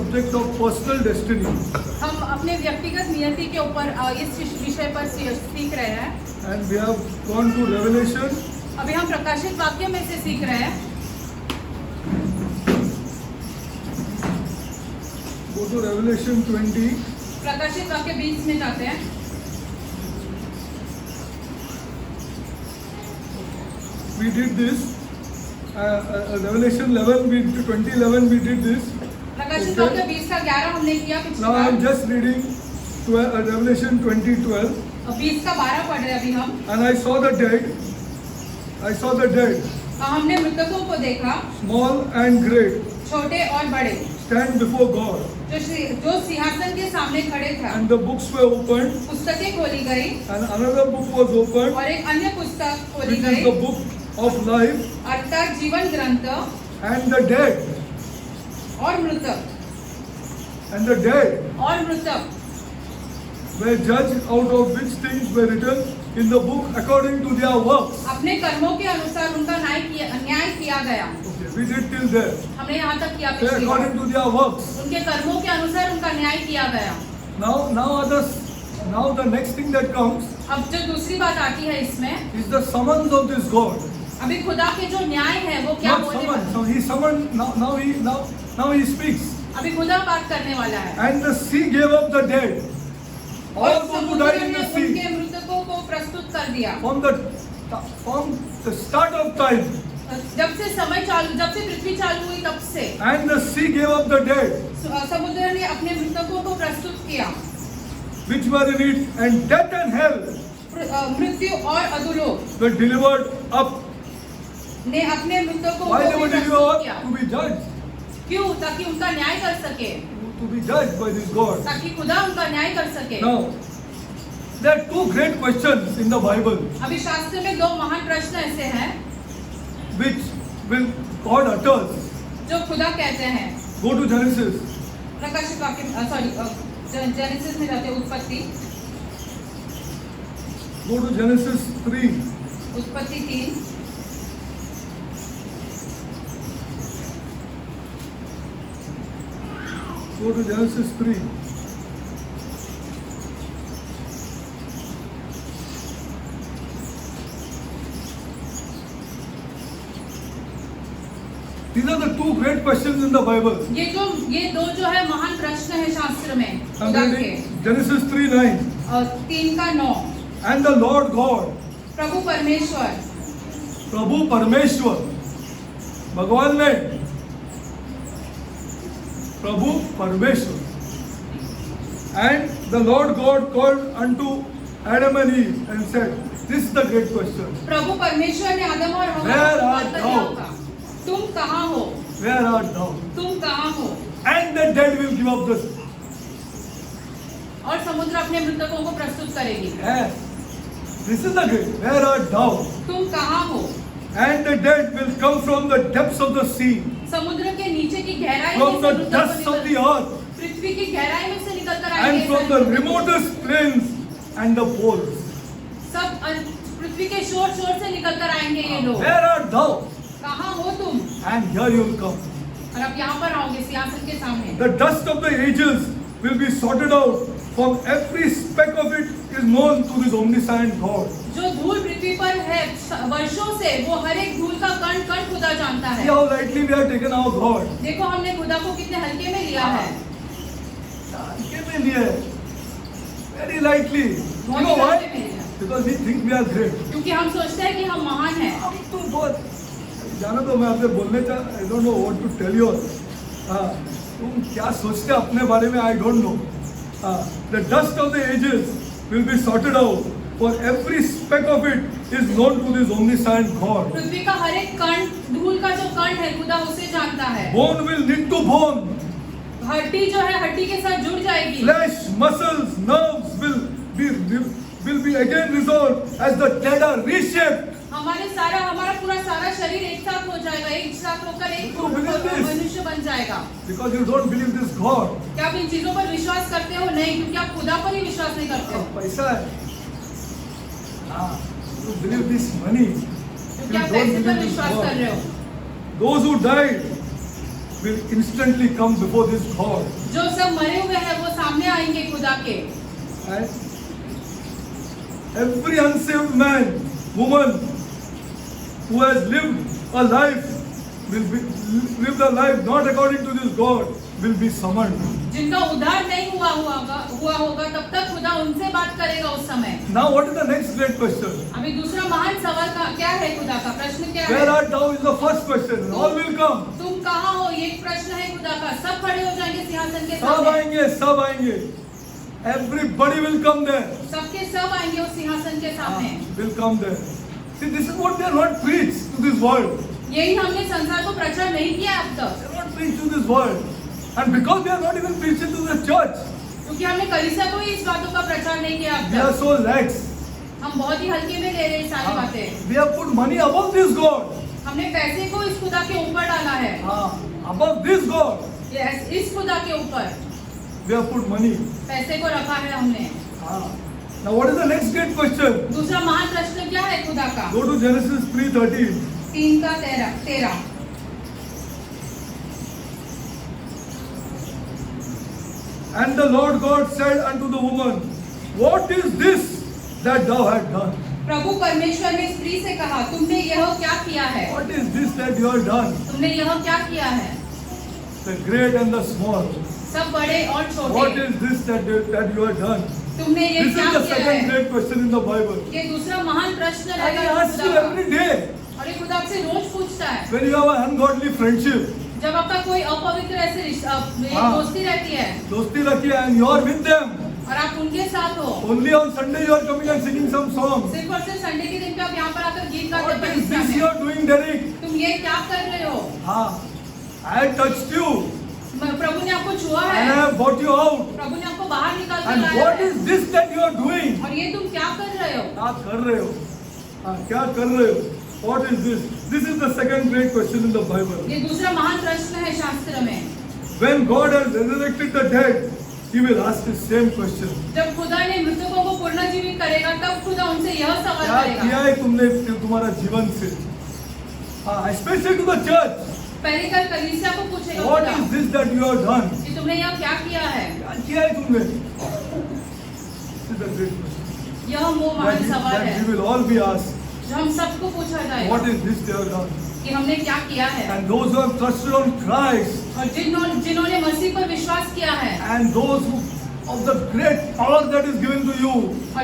subject of personal destiny. हम अपने व्यक्तिगत नियति के ऊपर इस विषय पर सीख रहे हैं। And we have gone to Revelation. अभी हम प्रकाशित वाक्य में से सीख रहे हैं। Go to Revelation 20. प्रकाशित वाक्य 20 में जाते हैं। We did this. Revelation 11, 2011 we did this. प्रकाशित वाक्य 20 का 11 हमने किया पिछली Now I am bar. just reading Revelation 20:12. 20 का 12 पढ़ रहे अभी हम। And I saw the dead. I saw the dead, हमने मृतकों को देखा, small and great, छोटे और बड़े, stand before God. जो सिंहासन के सामने खड़े थे। And the books were opened. पुस्तकें खोली गई And another book was opened, और एक अन्य पुस्तक खोली which is गई, the book of life. अर्थात जीवन ग्रंथ। And the dead, और मृतक और मृतक were judged out of which things were written in the book according to their works. अपने कर्मों के अनुसार उनका न्याय किया गया। Okay, we did till there. हमने यहाँ तक किया Say पिछली बार। according to their works. उनके कर्मों के अनुसार उनका न्याय किया गया। Now the next thing that comes अब जो दूसरी बात आती है इसमें, is the summons of this God. अभी खुदा के जो न्याय है वो क्या Not बोलने summons. वाला? So he summoned. Now he speaks. अभी खुदा बात करने वाला है। And the sea gave up the dead. All और those who समुद्र died in ने the उनके sea मृतकों को प्रस्तुत कर दिया। from the start of time. जब से पृथ्वी चालू हुई तब से And the sea gave up the dead समुद्र ने अपने मृतकों को प्रस्तुत किया, which were in it, and death and hell मृत्यु और अधोलोक were delivered up. ने अपने मृतकों Why को they भी were प्रस्तुत delivered किया। up? To be judged. क्यों? ताकि उनका न्याय कर सके, To be judged by this God. ताकि खुदा उनका न्याय कर सके। Now, there are two great questions in the Bible अभी शास्त्र में 2 महान प्रश्न ऐसे हैं which God utters. जो खुदा कहते हैं। Go to Genesis. प्रकाशित वाक्य जेनेसिस में जाते हैं, उत्पत्ति Go to Genesis 3. उत्पत्ति 3। Go to Genesis 3. These are the two great questions in the Bible. ये 2 जो है महान प्रश्न है शास्त्र में I'm खुदा के। reading Genesis 3:9. 3 का 9। And the Lord God, प्रभु परमेश्वर, प्रभु परमेश्वर, भगवान ने, प्रभु परमेश्वर. And the Lord God called unto Adam and Eve and said, this is the great question. प्रभु परमेश्वर ने आदम और हव्वा Where को art पुकार कर thou? होगा, तुम कहाँ हो? Where art thou? तुम कहाँ हो? And the dead will give up the. और समुद्र अपने मृतकों को प्रस्तुत करेगी। Yes. This is the great. Where art thou? तुम कहाँ हो? And the dead will come from the depths of the sea, समुद्र के नीचे की गहराई में from से the dust of the earth, पृथ्वी की गहराई में से निकल कर आएंगे। and from the remotest plains and the poles. सब पृथ्वी के शोर से निकल कर आएंगे ये लोग। Where art thou? कहाँ हो तुम? And here you will come. और अब यहाँ पर आओगे सिंहासन के सामने। The dust of the ages will be sorted out. From every speck of it is known to this omniscient God. जो धूल पृथ्वी पर है वर्षों से, वो हर एक धूल का कण कण खुदा जानता See है। how lightly we have taken our God. देखो हमने खुदा को कितने हल्के में लिया है। Give me here. Very lightly. You know why? Because we think we are great. क्योंकि हम सोचते हैं कि हम महान हैं। हम तो बहुत जानो तो मैं आपसे बोलने का I don't know what to tell you. तुम क्या सोचते अपने बारे में I don't know. The dust of the ages will be sorted out. For every speck of it is known to this omniscient God. पृथ्वी का हर एक कण, धूल का जो कण है खुदा उसे जानता है। Bone will knit to bone. हड्डी जो है हड्डी के साथ जुड़ जाएगी। Flesh, muscles, nerves will be again resolved as the dead are reshaped. हमारा पूरा सारा शरीर एक साथ हो जाएगा, एक साथ होकर एक मनुष्य बन जाएगा। Because you don't believe this God. क्या आप इन चीजों पर विश्वास करते हो? नहीं, क्योंकि आप खुदा पर ही विश्वास नहीं करते हो। पैसा है। You believe this money. क्योंकि आप पैसे पर विश्वास कर रहे हो। Those who died will instantly come before this God. जो सब मरे हुए हैं वो सामने आएंगे खुदा के। And every unsaved man, woman who has lived a life lived a life not according to this God will be summoned. जिनका उद्धार नहीं हुआ होगा तब तक खुदा उनसे बात करेगा उस समय। Now what is the next great question? अभी दूसरा महान सवाल का क्या है? खुदा का प्रश्न क्या है? Where art thou is the first question. All will come. तुम कहाँ हो? ये एक प्रश्न है खुदा का। सब खड़े हो जाएंगे सिंहासन के सब सामने। आएंगे, सब आएंगे. Everybody will come there. सबके सब आएंगे उस सिंहासन के सामने। Will come there. See, this is what they are not preached to this world. यही हमने संसार को प्रचार नहीं किया अब तक। They are not preached to this world. And because they are not even preached to the church, क्योंकि हमने कलीसिया को ही इस बातों का प्रचार नहीं किया अब we are तक। so lax. हम बहुत ही हल्के में ले रहे हैं सारी बातें। We have put money above this God. हमने पैसे को इस खुदा के ऊपर डाला है। Above this God. इस खुदा के ऊपर We have put money. पैसे को रखा है हमने। Now what is the next great question? दूसरा महान प्रश्न क्या है खुदा का? Go to Genesis 3:13. 3 का 13। And the Lord God said unto the woman, What is this that thou hast done? प्रभु परमेश्वर ने स्त्री से कहा, तुमने यह क्या किया है? What is this that you have done? तुमने यह क्या किया है? The great and the small. सब बड़े और छोटे। What is this that you have done? तुमने ये This क्या is the किया second है? great question in the Bible. ये दूसरा महान प्रश्न And रहेगा he asks you खुदा का। every day. और ये खुदा आपसे रोज पूछता है। When you have an ungodly friendship, जब आपका कोई अपवित्र ऐसे दोस्ती रहती है dosti rakhi and you are with them. और आप उनके साथ हो, Only on Sunday you are coming and singing some songs. सिर्फ और सिर्फ संडे के दिन पे आप यहाँ पर आकर गीत गाते What हैं is कलीसिया this you में। are doing, Derek? तुम ये क्या कर रहे हो? I have touched you प्रभु ने आपको छुआ and I है, have brought you out. प्रभु ने आपको बाहर निकाल कर And लाया what है। is this that you are doing? और ये तुम क्या कर रहे हो? क्या कर रहे हो? क्या कर रहे हो? What is this? This is the second great question in the Bible. ये दूसरा महान प्रश्न है शास्त्र में। When God has resurrected the dead, He will ask the same question. जब खुदा ने मृतकों को पुनर्जीवित करेगा तब खुदा उनसे यह सवाल क्या करेगा। किया है तुमने तुम्हारा जीवन से? Especially to the church. पहले कल कलीसिया को पूछेगा What खुदा is this that you have done? कि तुमने यह क्या किया है? क्या किया है तुमने? This is the great question. यह वो महान सवाल That है we will all be asked. जो हम सबको पूछा जाएगा What is this they have done? कि हमने क्या किया है। And those who have trusted on Christ, और जिन्होंने मसीह पर विश्वास किया है and those who of the great power that is given to you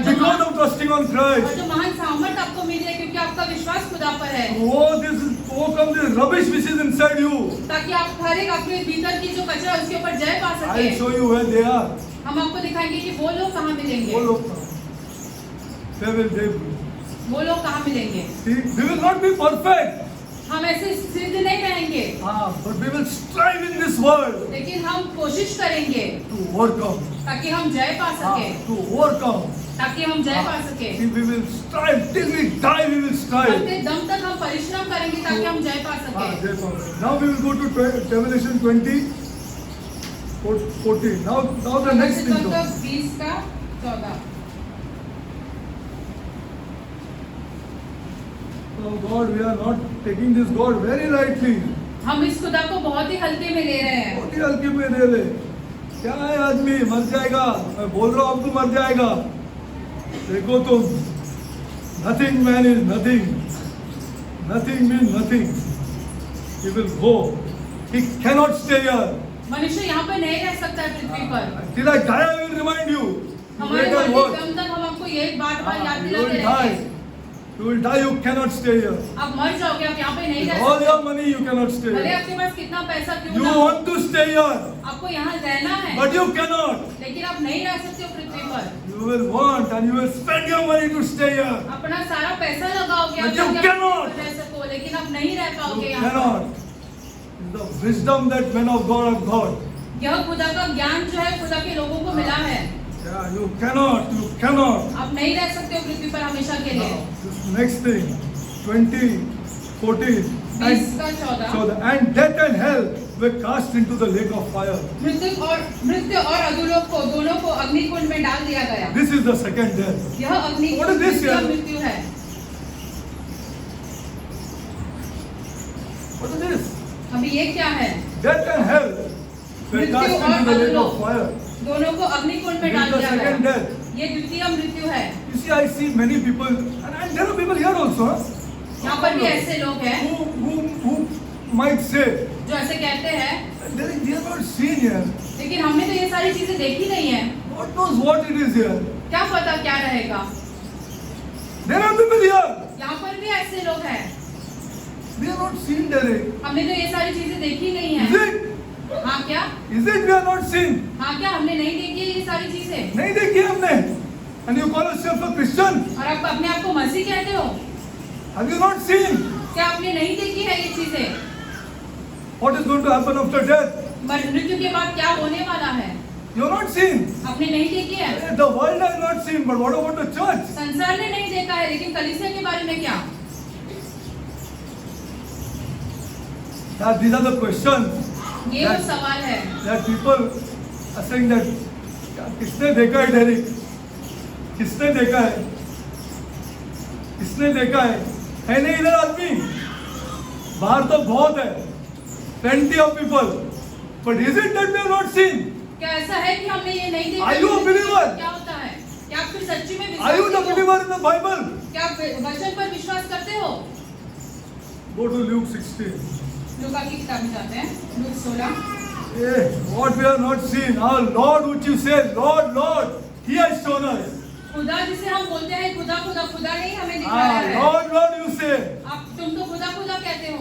because of trusting on और Christ. जो महान सामर्थ आपको मिली है क्योंकि आपका विश्वास खुदा पर है, Overcome this rubbish which is inside you. ताकि आप हर एक अपने भीतर की जो कचरा है उसके ऊपर जय पा I सके। will show you where they are. हम आपको दिखाएंगे कि वो लोग कहाँ मिलेंगे, वो लोग where will they be? वो लोग कहाँ मिलेंगे। See, we will not be perfect. हम ऐसे सिद्ध नहीं रहेंगे, But we will strive in this world लेकिन हम कोशिश करेंगे to overcome. ताकि हम जय पा सके, To overcome. ताकि हम जय पा सके। See, we will strive till we die. We will strive. अपने दम तक हम परिश्रम करेंगे ताकि हम जय पा सके। Now we will go to Revelation 20, 14. Now the next thing. 20 का 14। Oh God, we are not taking this God very lightly. हम इस खुदा को बहुत ही हल्के में ले रहे हैं। बहुत ही हल्के में ले रहे। क्या है आदमी मर जाएगा, मैं बोल रहा हूँ आपको मर जाएगा। देखो तुम, nothing man is nothing. Nothing means nothing. He will go. He cannot stay here. मनुष्य यहाँ पे नहीं रह सकता है पृथ्वी पर। Till I die, I will remind you. हमारे Greater मरते work. दम तक हम आपको यही बात याद You दिलाते will रहेंगे। die. You will die. You cannot stay here. आप मर जाओगे, आप यहाँ पे नहीं रह All सकते। your money, you cannot stay भले here. आपके पास कितना पैसा क्यों You ना हो, want to stay here, आपको यहाँ रहना है, but you cannot. लेकिन आप नहीं रह सकते हो पृथ्वी पर। You will want and you will spend your money to stay here. अपना सारा पैसा लगाओगे But आप you ताकि आप cannot. रह सको, लेकिन आप नहीं रह पाओगे You यहाँ पर। cannot. The wisdom that men of God have got. यह खुदा का ज्ञान जो है खुदा के लोगों को मिला है। Yeah, you cannot. You cannot. आप नहीं रह सकते हो पृथ्वी पर हमेशा के लिए। This next thing, 20, 14. 20 का 14। And death and hell were cast into the lake of fire. मृत्यु और अधोलोक को दोनों को अग्निकुंड में डाल दिया गया। This is the second death. यह अग्निकुंड What is this द्वितीय here? मृत्यु है। What is this? अभी ये क्या है? death and hell were मृत्यु cast और into the lake अधोलोक of fire. दोनों को अग्निकुंड में This डाल is the दिया second गया। death. ये द्वितीय मृत्यु है। You see, I see many people, and there are people here also, huh? यहाँ पर भी ऐसे लोग हैं who might say, जो ऐसे कहते हैं, they are not seen here. लेकिन हमने तो ये सारी चीजें देखी नहीं है। God knows what it is here. क्या पता क्या रहेगा। There are people here. यहाँ पर भी ऐसे लोग हैं। We are not seen there. हमने तो ये सारी चीजें देखी नहीं Is है। it? हाँ क्या? Is it we are not seen? हाँ क्या? हमने नहीं देखी है ये सारी चीजें। नहीं देखी हमने. And you call yourself a Christian? और आप अपने आप को मसीह कहते हो? Have you not seen? क्या आपने नहीं देखी है ये चीजें? What is going to happen after death? मृत्यु के बाद क्या होने वाला है? You have not seen. आपने नहीं देखी है। The world has not seen, but what about the church? संसार ने नहीं देखा है, लेकिन कलीसिया के बारे में क्या? These are the questions ये वो सवाल है। that people are saying that किसने देखा है डेरिक? किसने देखा है? किसने देखा है नहीं इधर आदमी? बाहर तो बहुत है, plenty of people, but is it that we have not seen? क्या ऐसा है कि हमने ये नहीं देखा? Are you a believer? क्या होता है? क्या आप फिर सच्ची में Are you the विश्वासी हो? believer in the Bible? क्या आप वचन पर विश्वास करते हो? Go to Luke 16. लूका की किताब में जाते हैं, look 16। What we have not seen, our Lord, which you say, Lord, Lord, He has shown us. खुदा जिसे हम बोलते हैं खुदा खुदा खुदा नहीं हमें दिखाया है। Lord, Lord, you say. तुम तो खुदा खुदा कहते हो।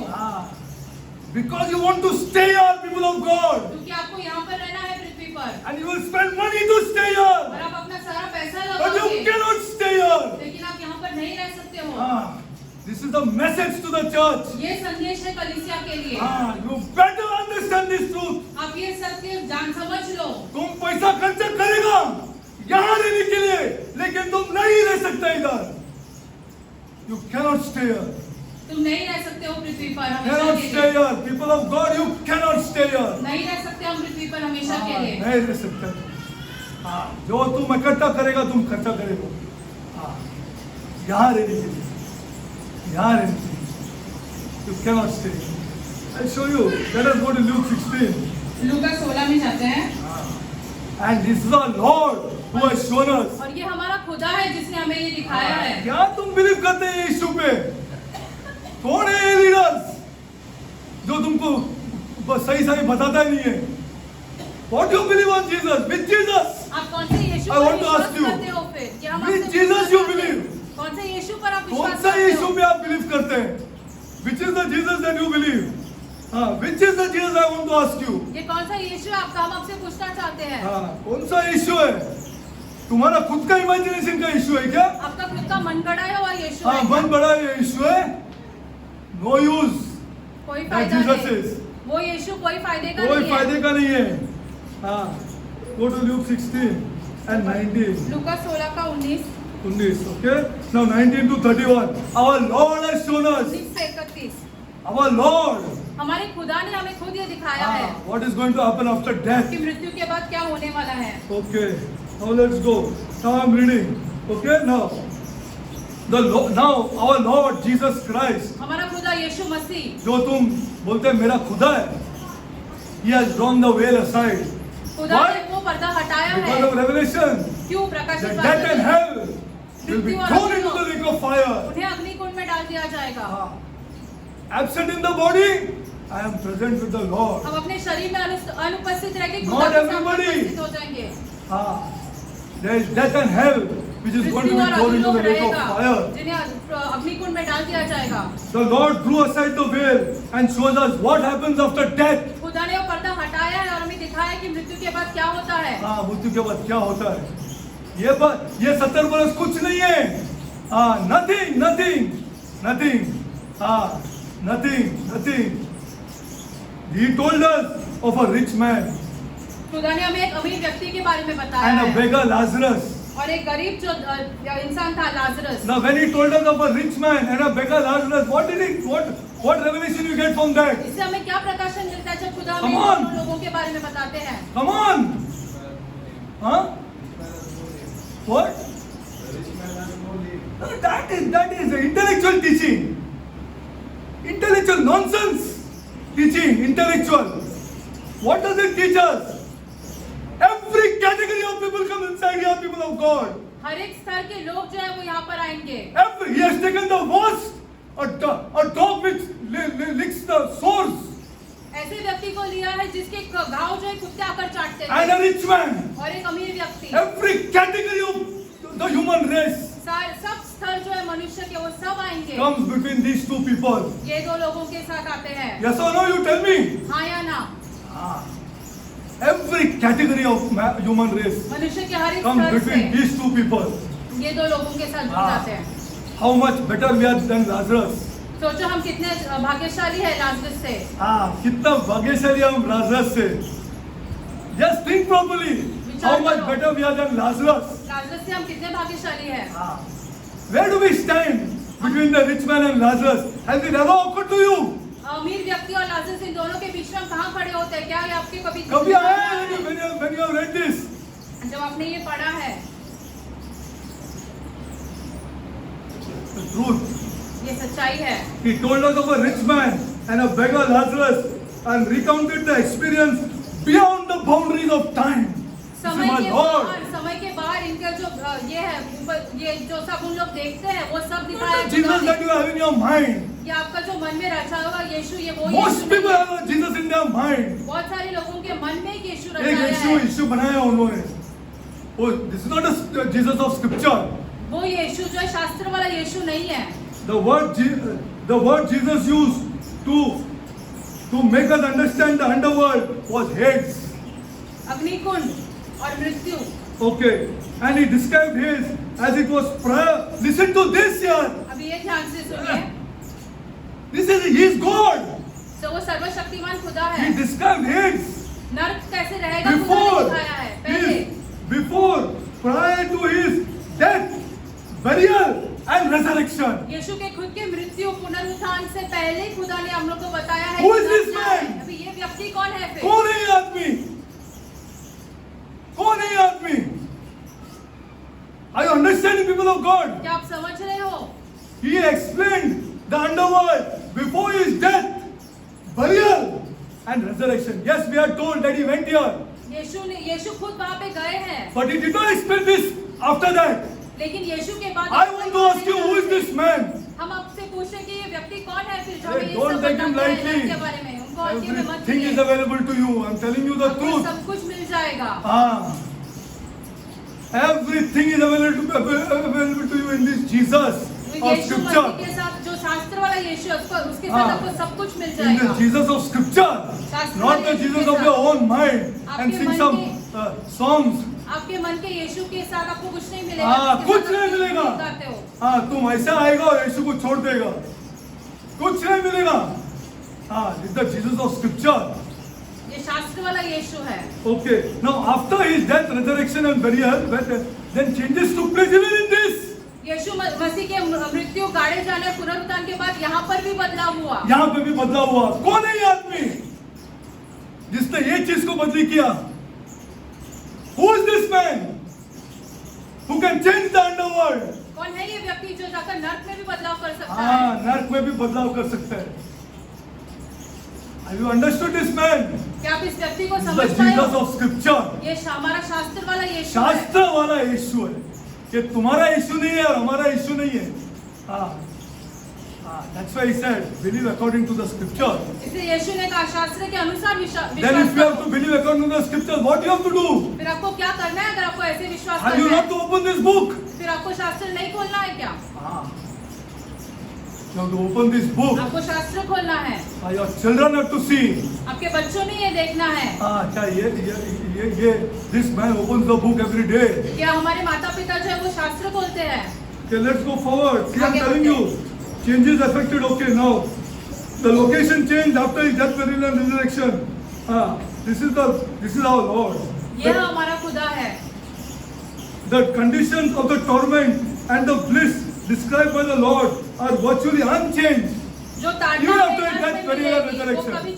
Because you want to stay here, people of God. क्योंकि आपको यहाँ पर रहना है पृथ्वी पर। And you will spend money to stay और here. आप अपना सारा पैसा But you लगाओगे। cannot stay here. लेकिन आप यहाँ पर नहीं रह सकते हो। This is the message to the church. ये संदेश है कलीसिया के लिए। You better understand this truth. आप ये सत्य जान समझ लो। तुम पैसा खर्चा करेगा यहाँ रहने के लिए, लेकिन तुम नहीं रह सकते इधर. You cannot stay here. तुम नहीं रह सकते हो पृथ्वी पर हमेशा Cannot के stay लिए। here. People of God, you cannot stay here. नहीं रह सकते हम पृथ्वी पर हमेशा के लिए। नहीं रह सकते. जो तुम इकट्ठा करेगा तुम खर्चा करेगा. यहाँ रहने के लिए, यहाँ रहने के लिए. You cannot stay. I'll show you. Let us go to Luke 16. लूका 16 में जाते हैं। And this is our Lord who has shown us. और ये हमारा खुदा है जिसने हमें ये दिखाया है। क्या तुम बिलीव करते हैं यीशु पे? कौन है ये लीडर्स जो तुमको सही सही बताता ही नहीं है? What do you believe on Jesus? With Jesus? आप कौन से यीशु I पर want to विश्वास ask you. करते हो फिर? कि हम Which आपसे Jesus विश्वास you करते हैं? believe? कौन से यीशु पर आप कौन विश्वास सा करते यीशु हो? पे आप बिलीव करते हैं? Which is the Jesus that you believe? Which is the Jesus I want to ask you? ये कौन सा यीशु है आपका हम आपसे पूछना चाहते हैं? कौन सा यीशु है? तुम्हारा खुद का इमेजिनेशन का यीशु है क्या? आपका खुद का मन गढ़ाया हुआ यीशु है? मन बड़ा यीशु है? No use. कोई That फायदा Jesus नहीं। is. वो यीशु कोई फायदे का कोई नहीं है। फायदे का नहीं है. Go to Luke 16 and 19. लूका 16 का 19 Okay? Now 19 to 31. Our Lord has shown us. 19 से 31 Our Lord. हमारे खुदा ने हमें खुद ये दिखाया है What is going to happen after death? कि मृत्यु के बाद क्या होने वाला है। Okay. Now let's go. Now I'm reading. Okay? Now. Now our Lord Jesus Christ. हमारा खुदा यीशु मसीह जो तुम बोलते हैं मेरा खुदा है. He has drawn the veil aside. खुदा Why? ने वो पर्दा हटाया Because है। of revelation. क्यों? The प्रकाशित death and वाक्य hell will be thrown into the lake of fire. उन्हें अग्निकुंड में डाल दिया जाएगा। Absent in the body, I am present with the Lord. हम अपने शरीर में अनुपस्थित रह के Not खुदा के सामने everybody. उपस्थित हो जाएंगे। There is death and hell, which is going to मृत्यु be और thrown into अधोलोक the lake of रहेगा, fire. जिन्हें अग्निकुंड में डाल दिया जाएगा। The Lord drew aside the veil and shows us what happens after death. खुदा ने वो पर्दा हटाया है और हमें दिखाया कि मृत्यु के बाद क्या होता है। मृत्यु के बाद क्या होता है? ये 70 बरस कुछ नहीं है. Nothing, nothing, nothing. Nothing. He told us of a rich man खुदा ने हमें एक अमीर व्यक्ति के बारे में बताया and a है beggar Lazarus. और एक गरीब जो इंसान था Lazarus. Now when he told us of a rich man and a beggar Lazarus, what revelation you get from that? इससे हमें क्या प्रकाशन मिलता है जब खुदा Come हमें on. दोनों लोगों के बारे में बताते हैं? Come on. What? That is intellectual teaching. Intellectual nonsense teaching. Intellectual. idea, people of God. हर एक स्तर के लोग जो है वो यहाँ पर आएंगे। He has taken the worst, a dog which licks the sores, ऐसे व्यक्ति को लिया है जिसके घाव जो है कुत्ते आकर चाटते and थे, a rich man. और एक अमीर व्यक्ति। Every category of the human race सब स्तर जो है मनुष्य के वो सब आएंगे। comes between these two people. ये दो लोगों के साथ आते हैं। Yes or no? You tell me. हाँ या ना? Every category of human race मनुष्य के हर एक comes स्तर between से these two people. ये दो लोगों के साथ जुड़ जाते हैं। How much better we are than Lazarus. सोचो हम कितने भाग्यशाली है लाजरस से। कितना भाग्यशाली हम लाजरस से। Just think properly. How much better we are than Lazarus. Lazarus से हम कितने भाग्यशाली है। Where do we stand between the rich man and Lazarus? Has it ever occurred to you? अमीर व्यक्ति और लाजरस इन दोनों के बीच में हम कहाँ खड़े होते हैं? क्या ये आपके कभी आया है when you have read this? जब आपने ये पढ़ा है? The truth. ये सच्चाई है। He told us of a rich man and a beggar Lazarus and recounted the experience beyond the boundaries of time. समय के बाहर इनका जो ये है ऊपर ये जो सब उन लोग देखते हैं वो सब दिखाया है। Jesus that you have in your mind. ये आपका जो मन में रचा हुआ यीशु ये वो Most people have a Jesus in their mind. बहुत सारे लोगों के मन में एक यीशु एक रचाया है। यीशु बनाया उन्होंने। Oh, this is not a Jesus of scripture. वो यीशु जो है शास्त्र वाला यीशु नहीं है। The word Jesus used to make us understand the underworld was Hades. अग्निकुंड और मृत्यु। Okay, and he described Hades as it was prior. Listen to this here. अभी ये ध्यान से सुनिए। He is God. तो वो सर्वशक्तिमान खुदा He है। described Hades नर्क कैसे रहेगा खुदा ने दिखाया है पहले। before prior to his death, burial and resurrection. यीशु के खुद के मृत्यु पुनरुत्थान से पहले खुदा ने हम लोग को बताया है। Who is कि this man? अभी ये व्यक्ति कौन है फिर? कौन है ये आदमी? कौन है ये आदमी? Are you understanding, people of God? क्या आप समझ रहे हो? He explained the underworld before his death, burial and resurrection. Yes, we are told that he went here. यीशु खुद वहाँ पे गए हैं। But he did not explain this after that. लेकिन यीशु के बाद I want to ask you, who is this man? हम आपसे पूछे कि ये व्यक्ति कौन है फिर जो Hey, हमें ये don't सब take him बताता है lightly. नर्क के बारे में उनको हल्के में मत Everything is लीजिए। available to you. I'm telling you the आपको truth. सब कुछ मिल जाएगा। Everything is available to you in this Jesus of Yeshu Masih Scripture. के साथ जो शास्त्र वाला यीशु है उसके साथ आपको सब कुछ मिल In जाएगा। the Jesus of Scripture, not the Jesus of your own mind and sing some songs. आपके मन के यीशु के साथ आपको कुछ नहीं मिलेगा। कुछ नहीं मिलेगा। गाते हो। तुम ऐसा आएगा और यीशु को छोड़ देगा, कुछ नहीं मिलेगा। This is the Jesus of Scripture. ये शास्त्र वाला यीशु है। Okay, now after his death, resurrection and burial, then changes took place even in this. यीशु मसीह के मृत्यु गाड़े जाने पुनरुत्थान के बाद यहाँ पर भी बदलाव हुआ। यहाँ पे भी बदलाव हुआ। कौन है ये आदमी जिसने ये चीज को बदली किया? Who is this man who can change the underworld? कौन है ये व्यक्ति जो जाकर नर्क में भी बदलाव कर सकता है? नर्क में भी बदलाव कर सकता है। Have you understood this man? क्या आप इस व्यक्ति को This is समझ the पाए Jesus हो? of Scripture. ये हमारा शास्त्र वाला यीशु है। शास्त्र वाला यीशु है। ये तुम्हारा यीशु नहीं है और हमारा यीशु नहीं है। That's why he said, believe according to the Scripture. इसलिए यीशु ने कहा शास्त्र के अनुसार विश्वास Then if you have करो। to believe according to the Scripture, what you have to do? फिर आपको क्या करना है अगर आपको ऐसे विश्वास Have you करना not है? to open this book? फिर आपको शास्त्र नहीं खोलना है क्या? You have to open this book. आपको शास्त्र खोलना है। Your children have to see. आपके बच्चों ने ये देखना है। क्या ये this man opens the book every day. क्या हमारे माता पिता जो है वो शास्त्र खोलते हैं? Okay, let's go forward. See, I'm आगे telling बढ़ते you, changes affected. Okay, now the location changed after his death, burial, and resurrection. This is our Lord. ये हमारा खुदा है। The conditions of the torment and the bliss described by the Lord are virtually unchanged. जो ताड़ना Even after में his death, नर्क में burial, and मिलेगी, वो resurrection. कभी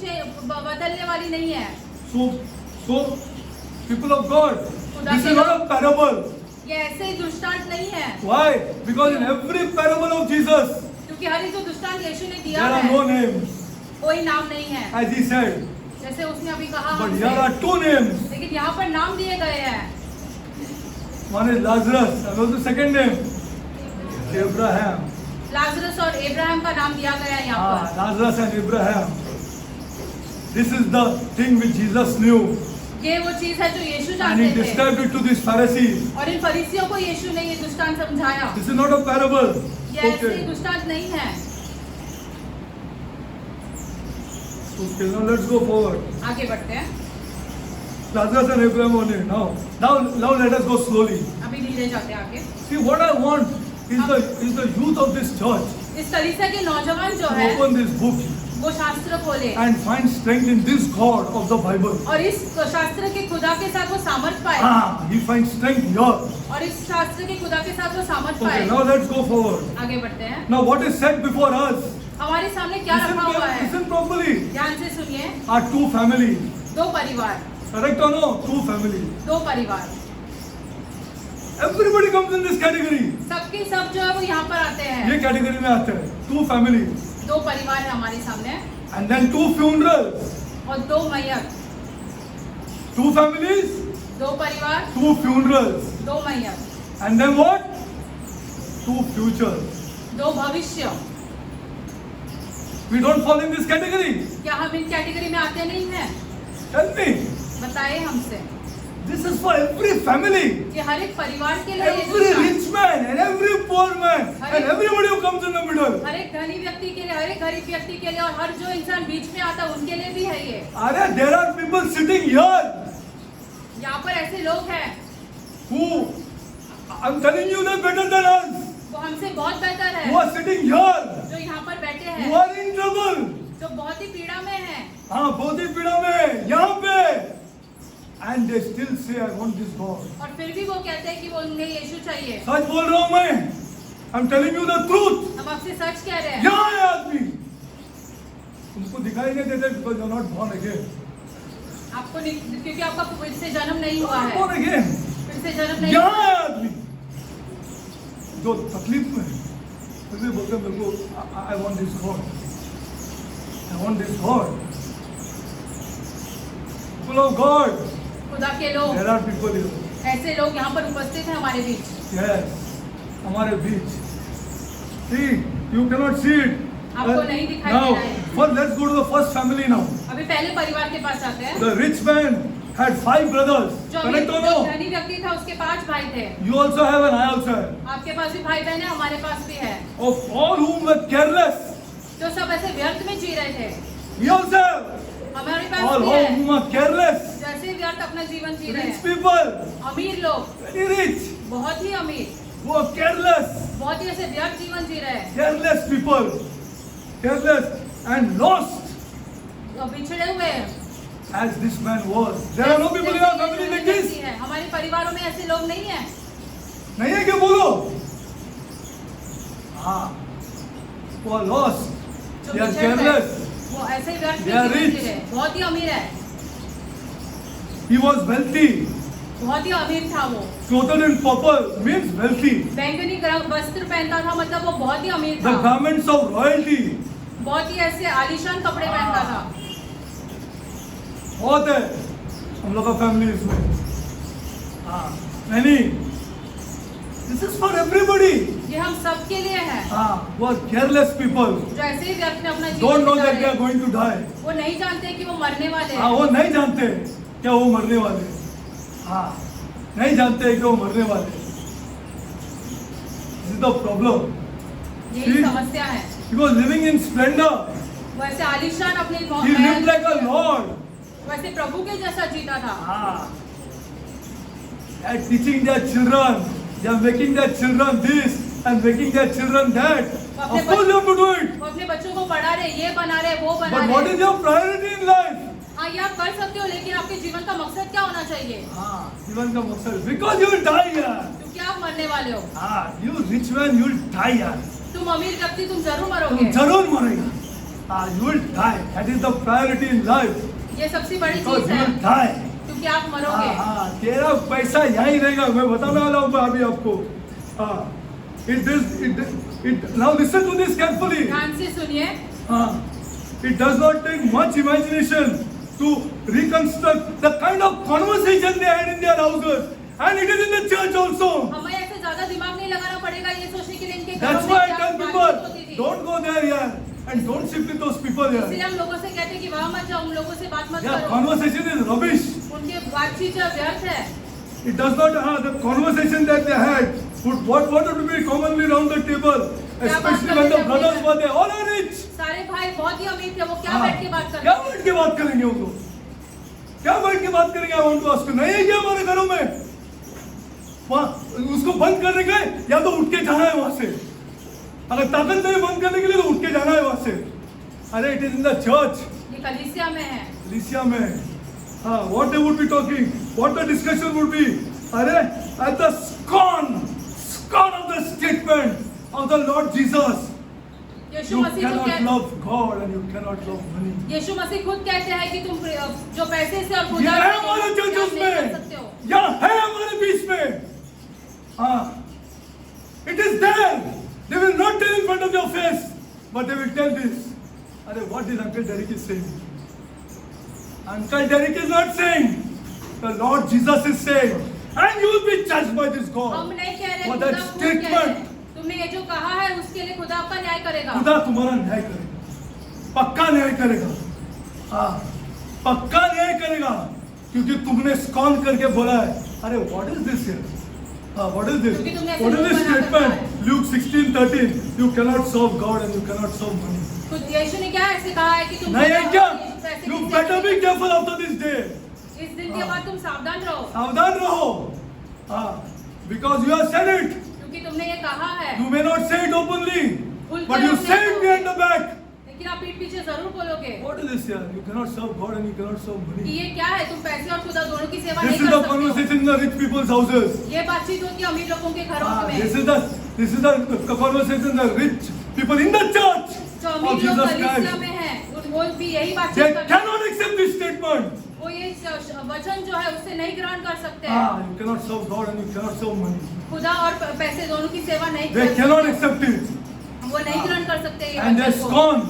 बदलने वाली नहीं है। So people of God, this is not a parable. ये ऐसे ही दृष्टांत नहीं है। Why? Because in every parable of Jesus, क्योंकि हर एक जो दृष्टांत यीशु ने दिया there are है no names, कोई नाम नहीं है, as he said. जैसे उसने अभी कहा But हमसे। here are two names. लेकिन यहाँ पर नाम दिए गए हैं। One is Lazarus, and what's the second name? Abraham. Lazarus और अब्राहम का नाम दिया गया है यहाँ पर। Lazarus and Abraham. This is the thing which Jesus knew, ये वो चीज है जो यीशु and जानते he थे described it to these Pharisees. और इन फरीसियों को यीशु ने ये दृष्टांत समझाया। This is not a parable. ये ऐसे Okay. दृष्टांत नहीं है। Okay, now let's go forward. आगे बढ़ते हैं। Lazarus and Abraham only. Now let us go slowly. अभी धीरे जाते हैं आगे। See, what I want is the youth of this church इस कलीसिया के नौजवान जो to है open this book वो शास्त्र खोले and find strength in this God of the Bible. और इस शास्त्र के खुदा के साथ वो सामर्थ पाए He finds strength here. और इस शास्त्र के खुदा के साथ वो सामर्थ Okay, पाए। now let's go forward. आगे बढ़ते हैं। Now, what is set before us? हमारे सामने क्या रखा हुआ है? Listen properly. ध्यान से सुनिए। Are two families. दो परिवार, Correct or no? Two families. दो परिवार। Everybody comes in this category. सबके सब जो है वो यहाँ पर आते हैं। ये category में आते हैं. Two families. दो परिवार है हमारे सामने And then two funerals. और दो मैयत। Two families. दो परिवार, Two funerals. दो मैयत, And then what? Two futures. दो भविष्य। We don't fall in this category. क्या हम इन कैटेगरी में आते नहीं हैं? Tell me. बताइए हमसे। This is for every family. कि हर एक परिवार के लिए ये Every दृष्टांत, rich man and every poor man and everybody who comes in the middle. हर एक धनी व्यक्ति के लिए, हर एक गरीब व्यक्ति के लिए और हर जो इंसान बीच में आता है उनके लिए भी है ये। Are there are people sitting here यहाँ पर ऐसे लोग हैं who I'm telling you they're better than us. वो हमसे बहुत बेहतर Who है, are sitting here. जो यहाँ पर बैठे Who हैं, are in trouble. जो बहुत ही पीड़ा में हैं हाँ बहुत ही पीड़ा में यहाँ पे. And they still say I want this God. और फिर भी वो कहते हैं कि वो उन्हें यीशु चाहिए। सच बोल रहा हूँ मैं. I'm telling you the truth. हम आपसे सच कह रहे हैं। यहाँ है आदमी. तुमको दिखाई नहीं देते because you're not born again. आपको क्योंकि आपका फिर से जन्म नहीं हुआ Not है, born again. फिर से जन्म नहीं यहाँ हुआ। है आदमी जो तकलीफ में है, फिर भी बोलते हैं मेरे को I want this God. I want this God. People of God. खुदा के लोग, There are people here. ऐसे लोग यहाँ पर उपस्थित हैं हमारे बीच। Yes. हमारे बीच. See, you cannot see it. आपको नहीं दिखाई Now, दे रहा है। first let's go to the first family now. अभी पहले परिवार के पास आते हैं। The rich man had 5 brothers. जो Correct or जो no? धनी व्यक्ति था उसके 5 भाई थे। You also have and I also have. आपके पास भी भाई बहन है, हमारे पास भी है। Of all whom were careless, जो सब ऐसे व्यर्थ में जी रहे थे, we also have. हमारे पास All भी है। whom are careless. जैसे व्यर्थ अपना जीवन जी रहे Rich हैं। people, अमीर लोग, very rich, बहुत ही अमीर, who are careless, बहुत ही ऐसे व्यर्थ जीवन जी रहे हैं। careless people, careless and lost, और बिछड़े हुए हैं। as this man was. There are no people in our family like this. है। हमारे परिवारों में ऐसे लोग नहीं हैं। नहीं है क्या बोलो? हाँ, who are lost, जो they are बिछड़ गए, careless. वो ऐसे ही व्यर्थ में They are जीवन rich. जी रहे हैं। बहुत ही अमीर है, He was wealthy, बहुत ही अमीर था वो। clothed in purple means wealthy. बैंगनी वस्त्र पहनता था, मतलब वो बहुत ही अमीर The था। garments of royalty. बहुत ही ऐसे आलीशान कपड़े पहनता था। बहुत है हम लोग का फैमिली इसमें. हाँ, नहीं. This is for everybody. ये हम सबके लिए है। हाँ, who are careless people. जो ऐसे ही व्यर्थ में अपना Don't जीवन know बिता that they रहे are हैं। going to die. वो नहीं जानते कि वो मरने वाले हाँ, हैं। वो नहीं जानते क्या वो मरने वाले. हाँ, नहीं जानते कि वो मरने वाले. This is the problem. यही See? समस्या है। He was living in splendor. वो ऐसे आलीशान अपने He lived like a lord. वैसे प्रभु के जैसा जीता था। Ah. They are teaching their children. They are making their children this and making their children that. Of course you have to do it. वो अपने बच्चों को पढ़ा रहे, ये बना रहे, वो बना But what रहे। is your priority in life? हाँ, ये आप कर सकते हो, लेकिन आपके जीवन का मकसद क्या होना चाहिए? हाँ, जीवन का मकसद. Because you will die here. क्योंकि आप मरने वाले हो। हाँ, you rich man, you will die here. तुम अमीर व्यक्ति, तुम जरूर तुम मरोगे। जरूर मरेगा. हाँ, you will die. That is the priority in life. ये सबसे बड़ी Because चीज you है, will die. क्योंकि आप मरोगे। हाँ, तेरा पैसा यही रहेगा. मैं बताने वाला हूँ अभी आपको. हाँ, now listen to this carefully. ध्यान से सुनिए। It does not take much imagination to reconstruct the kind of conversation they had in their houses And it is in the church also. हमें ऐसे ज्यादा दिमाग नहीं लगाना पड़ेगा ये सोचने के लिए इनके घरों That's में why I क्या tell बातचीत people, होती थी। don't go there here and don't sit with those people इसलिए here. हम लोगों से कहते हैं कि वहाँ मत जाओ, उन लोगों से बात मत Their करो, conversation is rubbish. उनके बातचीत जो व्यर्थ है। It does not, the conversation that they had, what would be commonly around the table, especially when the brothers were there, all are rich. सारे भाई बहुत ही अमीर थे, वो क्या हाँ, बैठ के बात कर क्या रहे थे? बैठ के बात करेंगे वो लोग? क्या बैठ के बात करेंगे? I want to ask you, नहीं है क्या हमारे घरों में? वहाँ उसको बंद करने के या तो उठ के जाना है वहां से, अगर ताकत नहीं बंद करने के लिए तो उठ के जाना है वहां से। अरे it is in the church, ये कलीसिया में है। कलीसिया में, हाँ, what they would be talking, what the discussion would be, अरे at the scorn of the statement of the Lord Jesus, Yeshu you मसीह जो cannot love God and you cannot love money. यीशु मसीह खुद कहते हैं कि तुम जो पैसे से और ये खुदा है से हमारे प्यार चर्चेस नहीं कर में, सकते हो। यहाँ है हमारे बीच में, हाँ, it is there. They will not tell in front of your face, but they will tell this. अरे what is Uncle Derek is saying? Uncle Derek is not saying. The Lord Jesus is saying, and you will be judged by this हम God. नहीं कह रहे For खुदा that खुद कह रहे statement. हैं। तुमने ये जो कहा है उसके लिए खुदा आपका न्याय करेगा। खुदा तुम्हारा न्याय करेगा, पक्का न्याय करेगा, हाँ, पक्का न्याय करेगा, क्योंकि तुमने स्कॉन करके बोला है। अरे what is this here? What is this? क्योंकि तुमने ऐसे What is this मुंह बना statement? रखा है। Luke 16:13. You cannot serve God and you cannot serve money. खुद यीशु ने क्या ऐसे कहा है कि तुम नहीं है क्या? पैसे You की better be सेवा- careful after this day. इस दिन के बाद तुम सावधान रहो, सावधान रहो, हाँ, because you have said it. क्योंकि तुमने ये कहा है। You may not say it openly, खुल but के you अपने say it को- behind the back. लेकिन आप पीठ पीछे जरूर बोलोगे What is this here? You cannot serve God and you cannot serve कि money. ये क्या है, तुम पैसे और खुदा दोनों की सेवा This नहीं is कर the सकते हो। conversation in the rich people's houses. ये बातचीत होती है अमीर लोगों के घरों में। This is the conversation the rich people in the church जो of अमीर लोग Jesus कलीसिया Christ. में हैं, वो भी यही They बातचीत करते हैं। cannot accept this statement. वो ये वचन जो है उससे नहीं ग्रहण कर सकते हैं। You cannot serve God and you cannot serve money. खुदा और पैसे दोनों की सेवा नहीं They कर cannot सकते। accept it. वो नहीं ग्रहण कर सकते ये And they वचन को। scorn.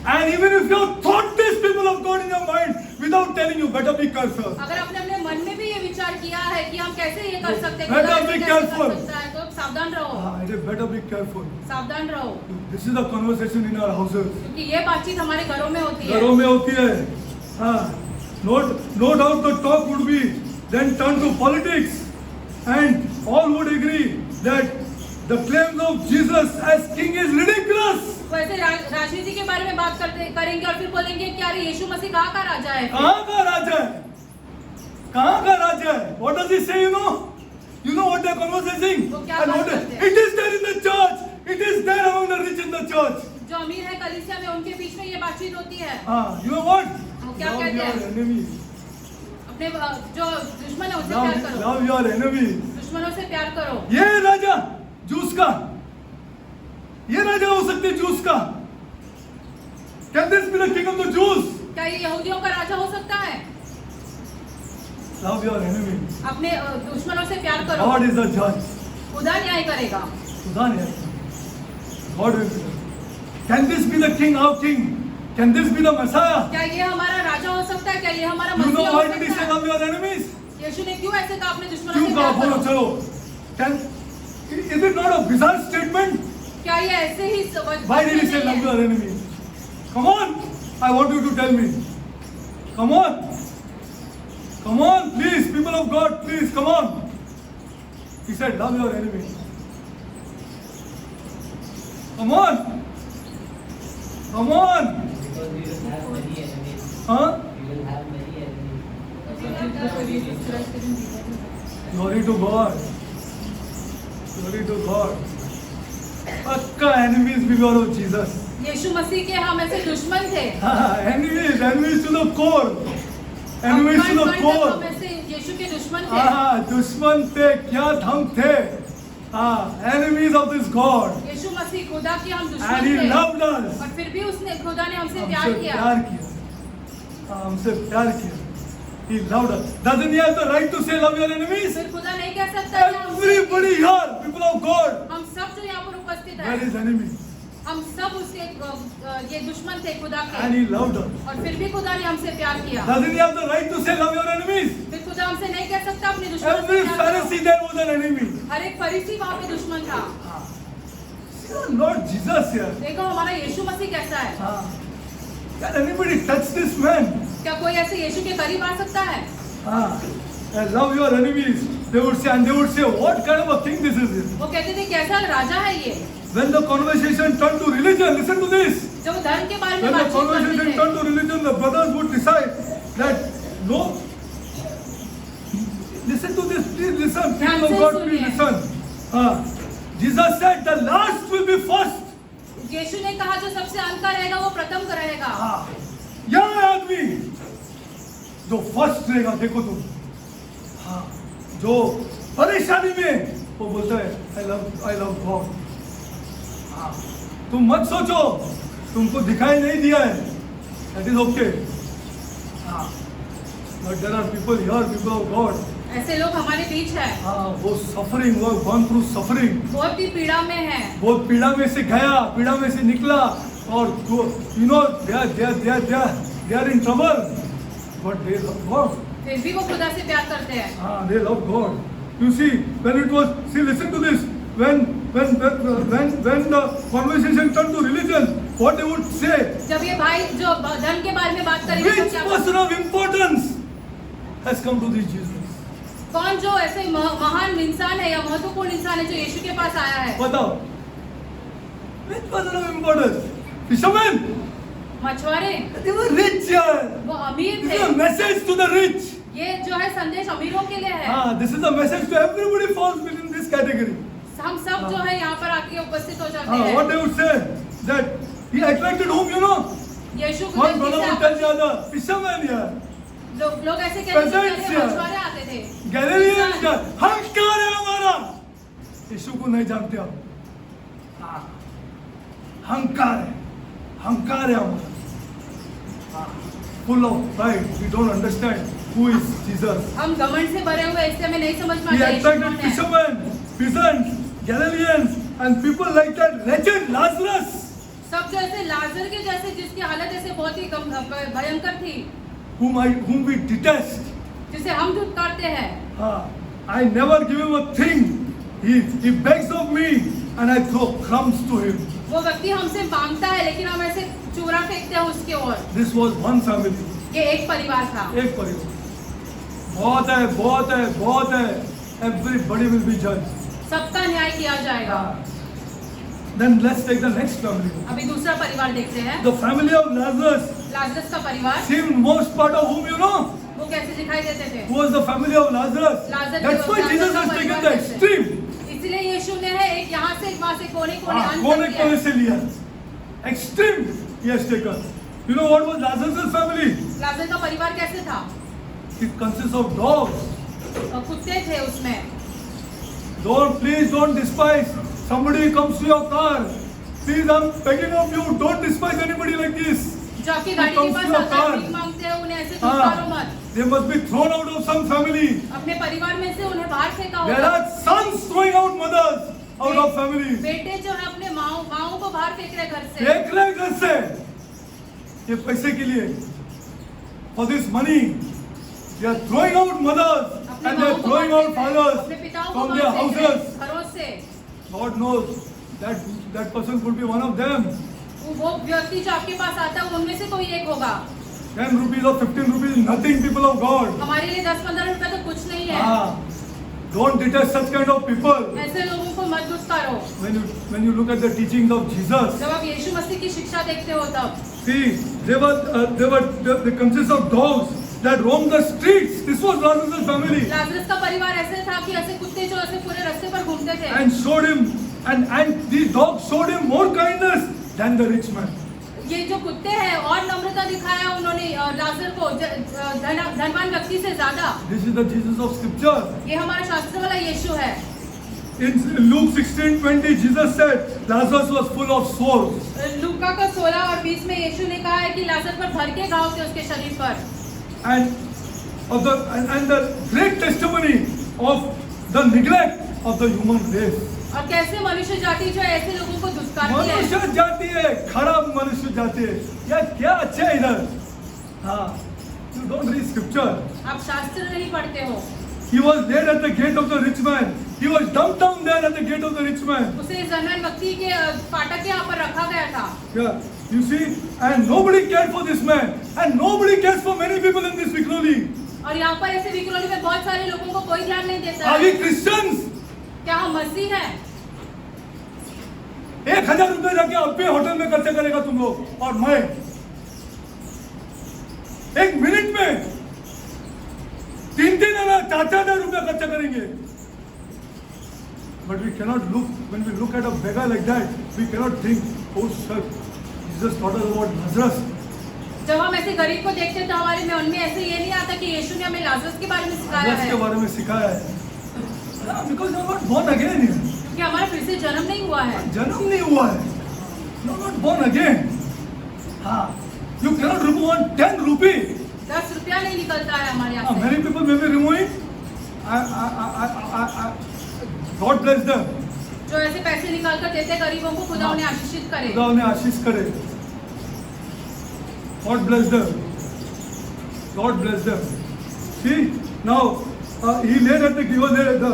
And even if you have thought this, people of God, in your mind, without telling you, better be careful. अगर आपने अपने मन में भी ये विचार किया है कि हम कैसे ये कर सकते हैं, Better खुदा be ऐसे कैसे careful. कर सकता है, तो सावधान रहो, It is better be careful. सावधान रहो, This is the conversation in our houses. क्योंकि ये बातचीत हमारे घरों में होती है। घरों में होती है, हाँ, no doubt the talk would be then turn to politics, and all would agree that the claims of Jesus as king is ridiculous. वैसे राजनीति के बारे में बात करेंगे और फिर बोलेंगे कि यार यीशु मसीह कहाँ का राजा है? कहाँ का राजा है? कहाँ का राजा है? What does he say? You know what they are conversing? वो क्या And बात what करते हैं? it is there in the church. It is there among the rich in the church. जो अमीर है कलीसिया में उनके बीच में ये बातचीत होती है। You know what? वो क्या Love कहते your हैं? enemy. अपने जो दुश्मन है उससे प्यार करो, Love your enemy. दुश्मनों से प्यार करो। ये राजा जूस का, ये राजा हो सकते जूस का। Can this be the king of the Jews? क्या ये यहूदियों का राजा हो सकता है? Love your enemy. अपने दुश्मनों से प्यार करो। God is the judge. खुदा न्याय करेगा। खुदा ने God will be. Can this be the king, our king? Can this be the Messiah? क्या ये हमारा राजा हो सकता है? क्या ये हमारा You मसीह know हो why did he सकता say है? love your enemies? यीशु ने क्यों ऐसे कहा अपने दुश्मनों क्यों से कहा? प्यार बोलो करो? चलो. Is it not a bizarre statement? क्या ये ऐसे ही Why did he say love your enemies? Come on, I want you to tell me. Come on, please, people of God, please, come on. He said, love your enemy. Come on. Because we will have many enemies. Huh? We will have many enemies. Glory to God. Glory to God. पक्का enemies because of Jesus. यीशु मसीह के हम ऐसे दुश्मन थे। Enemies to the core. Enemies to the हम core. ऐसे यीशु के दुश्मन थे। दुश्मन थे, क्या हम थे? Enemies of this God. यीशु मसीह खुदा के हम And दुश्मन he थे। loved us. और फिर भी उसने खुदा ने हमसे हमसे प्यार किया। प्यार किया, हमसे प्यार किया. He loved us. Doesn't he have the right to say love your enemies? फिर खुदा नहीं कह सकता कि Everybody here, people of God, हम सब जो यहाँ पर उपस्थित were है, his enemies. हम सब उसके ये दुश्मन थे खुदा And के, he loved us. और फिर भी खुदा ने हमसे प्यार किया। Doesn't he have the right to say love your enemies? फिर खुदा खुदा हमसे नहीं कह सकता अपने दुश्मन से Every प्यार करो। Pharisee there was an enemy. हर एक फरीसी वहाँ पे दुश्मन था। Lord Jesus here. देखो हमारा यीशु मसीह कैसा है। Can anybody touch this man? क्या कोई ऐसे यीशु के करीब आ सकता है? I love your enemies. They would say, and they would say, what kind of a king this is? वो कहते थे कैसा राजा है ये। When the conversation turned to religion, listen to this. जब वो धर्म के बारे में When the बातचीत करते conversation थे, turned to religion, the brothers would decide that no. Listen to this, please listen. ध्यान People of से God, please सुनिए। listen. Jesus said, the last will be first. यीशु ने कहा जो सबसे अंत का रहेगा वो प्रथम का रहेगा। यह आदमी जो फर्स्ट रहेगा, देखो तुम, जो परेशानी में वो बोलता है आई लव गॉड। तुम मत सोचो तुमको दिखाई नहीं दिया है, that is okay, but there are people here, people of God, ऐसे लोग हमारे बीच है, वो सफरिंग, वो गॉन थ्रू सफरिंग, बहुत ही पीड़ा में है, बहुत पीड़ा में से गया, पीड़ा में से निकला, और you know they are in trouble, but they love God. फिर भी वो खुदा से प्यार करते हैं। They love God. You see, when it was, see, listen to this. When the conversation turned to religion, what they would say? जब ये भाई जो धर्म के बारे में बात करेंगे तो Which क्या person of importance has come to this Jesus? कौन जो ऐसे महान इंसान है या महत्वपूर्ण इंसान है जो यीशु के पास आया है? बताओ. Which person of importance? Fishermen. मछुआरे, They were rich. वो अमीर This थे। is a message to the rich. ये जो है संदेश अमीरों के लिए है। This is a message to everybody falls within this category. हम सब जो है यहाँ पर आके उपस्थित हो जाते हैं। What they would say that he attracted whom, you know? यीशु को One brother would tell the other, fishermen here. लोग ऐसे कहते थे Peasants कि here. मछुआरे आते थे। गैलीलियन का हंकार है हमारा, यीशु को नहीं जानते आप, हंकार है हमारा, full of pride, we don't understand who is Jesus. हम घमंड से भरे हुए इससे हमें नहीं समझ He पाते यीशु attracted कौन है। fishermen, peasants, Galileans, and people like that wretched Lazarus. सब जो ऐसे लाजर के जैसे जिसकी हालत ऐसे बहुत ही भयंकर थी, whom we detest. जिसे हम धुतकारते हैं। I never give him a thing. He begs of me and I throw crumbs to him. वो व्यक्ति हमसे मांगता है लेकिन हम ऐसे चूरा फेंकते हैं उसके ओर। This was one family. ये एक परिवार था। एक परिवार, बहुत है, everybody will be judged. सबका न्याय किया जाएगा। Then let's take the next family. अभी दूसरा परिवार देखते हैं। The family of Lazarus Lazarus का परिवार, seemed most part of whom you know वो कैसे दिखाई देते थे? was the family of Lazarus. Lazarus That's why Jesus has taken the extreme. इसलिए यीशु ने है एक यहाँ से वहाँ से कोने कोने अंत कोने तक कोने किया। से लिया, extreme he has taken. You know what was Lazarus' family? लाजर का परिवार कैसे था? It consists of dogs. कुत्ते थे उसमें। Please don't despise somebody who comes to your car. Please, I'm begging of you, don't despise anybody like this. जो आपकी Who गाड़ी के comes पास to your आता है, car. भीख मांगते हैं, उन्हें ऐसे धुतकारो मत। They must be thrown out of some family. अपने परिवार में से उन्हें बाहर फेंका There होगा। are sons throwing out mothers out of families. बेटे जो है अपने माओ को बाहर फेंक रहे घर से। देख रहे घर से, ये पैसे के लिए, for this money, they are throwing out mothers अपने and they माओ are को throwing बाहर out फेंक रहे, fathers अपने पिताओं को from बाहर their फेंक रहे, houses. घरों से। God knows that person could be one of them. वो व्यक्ति जो आपके पास आता है उनमें से कोई एक होगा। 10 rupees or 15 rupees is nothing, people of God. हमारे लिए 10-15 रुपए तो कुछ नहीं है। Don't detest such kind of people. ऐसे लोगों को मत दुष्कारो। When you look at the teachings of Jesus, जब आप यीशु मसीह की शिक्षा देखते हो तब see, they consist of dogs that roam the streets. This was Lazarus' family. Lazarus का परिवार ऐसे था कि ऐसे कुत्ते जो ऐसे पूरे रास्ते पर घूमते थे। And showed him, and these dogs showed him more kindness than the rich man. ये जो कुत्ते हैं और नम्रता दिखाया उन्होंने लाजर को धनवान व्यक्ति से ज्यादा। This is the Jesus of Scripture. ये हमारा शास्त्र वाला यीशु है। In Luke 16:20, Jesus said Lazarus was full of sores. लूका का 16 और 20 में यीशु ने कहा है कि लाजर पर भर के घाव थे उसके शरीर पर। And the great testimony of the neglect of the human race. और कैसे मनुष्य जाति जो है ऐसे लोगों को दुष्कारती है। मनुष्य जाति है, खराब मनुष्य जाति है, या क्या अच्छा है इधर। You don't read scripture. आप शास्त्र नहीं पढ़ते हो। He was there at the gate of the rich man. He was dumped down there at the gate of the rich man. उसे धनवान व्यक्ति के फाटक के यहाँ पर रखा गया था। Yeah, you see, and nobody cared for this man, and nobody cares for many people in this Vikhroli. और यहाँ पर ऐसे विक्रोली में बहुत सारे लोगों को कोई ध्यान नहीं देता Are है। we Christians? क्या हम मसीह हैं? 1000 रुपए जाके अपने होटल में खर्चा करेगा तुम लोग और मैं 1 मिनट में 3,000 4,000 रुपया खर्चा करेंगे। But we cannot look, when we look at a beggar like that, we cannot think, oh sir, Jesus taught us about Lazarus. जब हम ऐसे गरीब को देखते हैं तो हमारे मन में ऐसे ये नहीं आता कि यीशु ने हमें लाजरस के बारे में सिखाया Lazarus है। के बारे में सिखाया है। Because you are not born again here. क्योंकि हमारा फिर से जन्म नहीं हुआ है। जन्म नहीं हुआ है। You are not born again. हाँ, you cannot remove 10 rupee. 10 रुपया नहीं निकलता है हमारे यहाँ से। Many people may be removing. God bless them. जो ऐसे पैसे निकाल कर देते हैं गरीबों को, खुदा उन्हें आशीषित करे। खुदा उन्हें आशीष करे। God bless them. God bless them. See, now he laid at the giver there at the,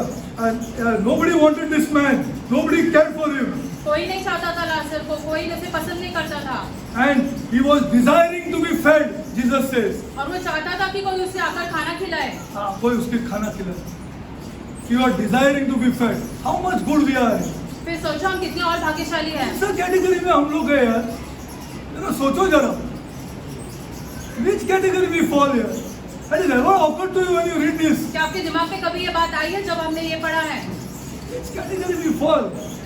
and nobody wanted this man. Nobody cared for him. कोई नहीं चाहता था लाजर को, कोई उसे पसंद नहीं करता था। And he was desiring to be fed. Jesus says. और वो चाहता था कि कोई उसे आकर खाना खिलाए। कोई उसके खाना खिलाए। You are desiring to be fed. How much good we are. फिर सोचो हम कितने और भाग्यशाली हैं। इस कैटेगरी में हम लोग हैं यार। जरा सोचो जरा। Which category we fall here? Has it ever occurred to you when you read this? क्या आपके दिमाग में कभी ये बात आई है जब हमने ये पढ़ा है? Which category we fall?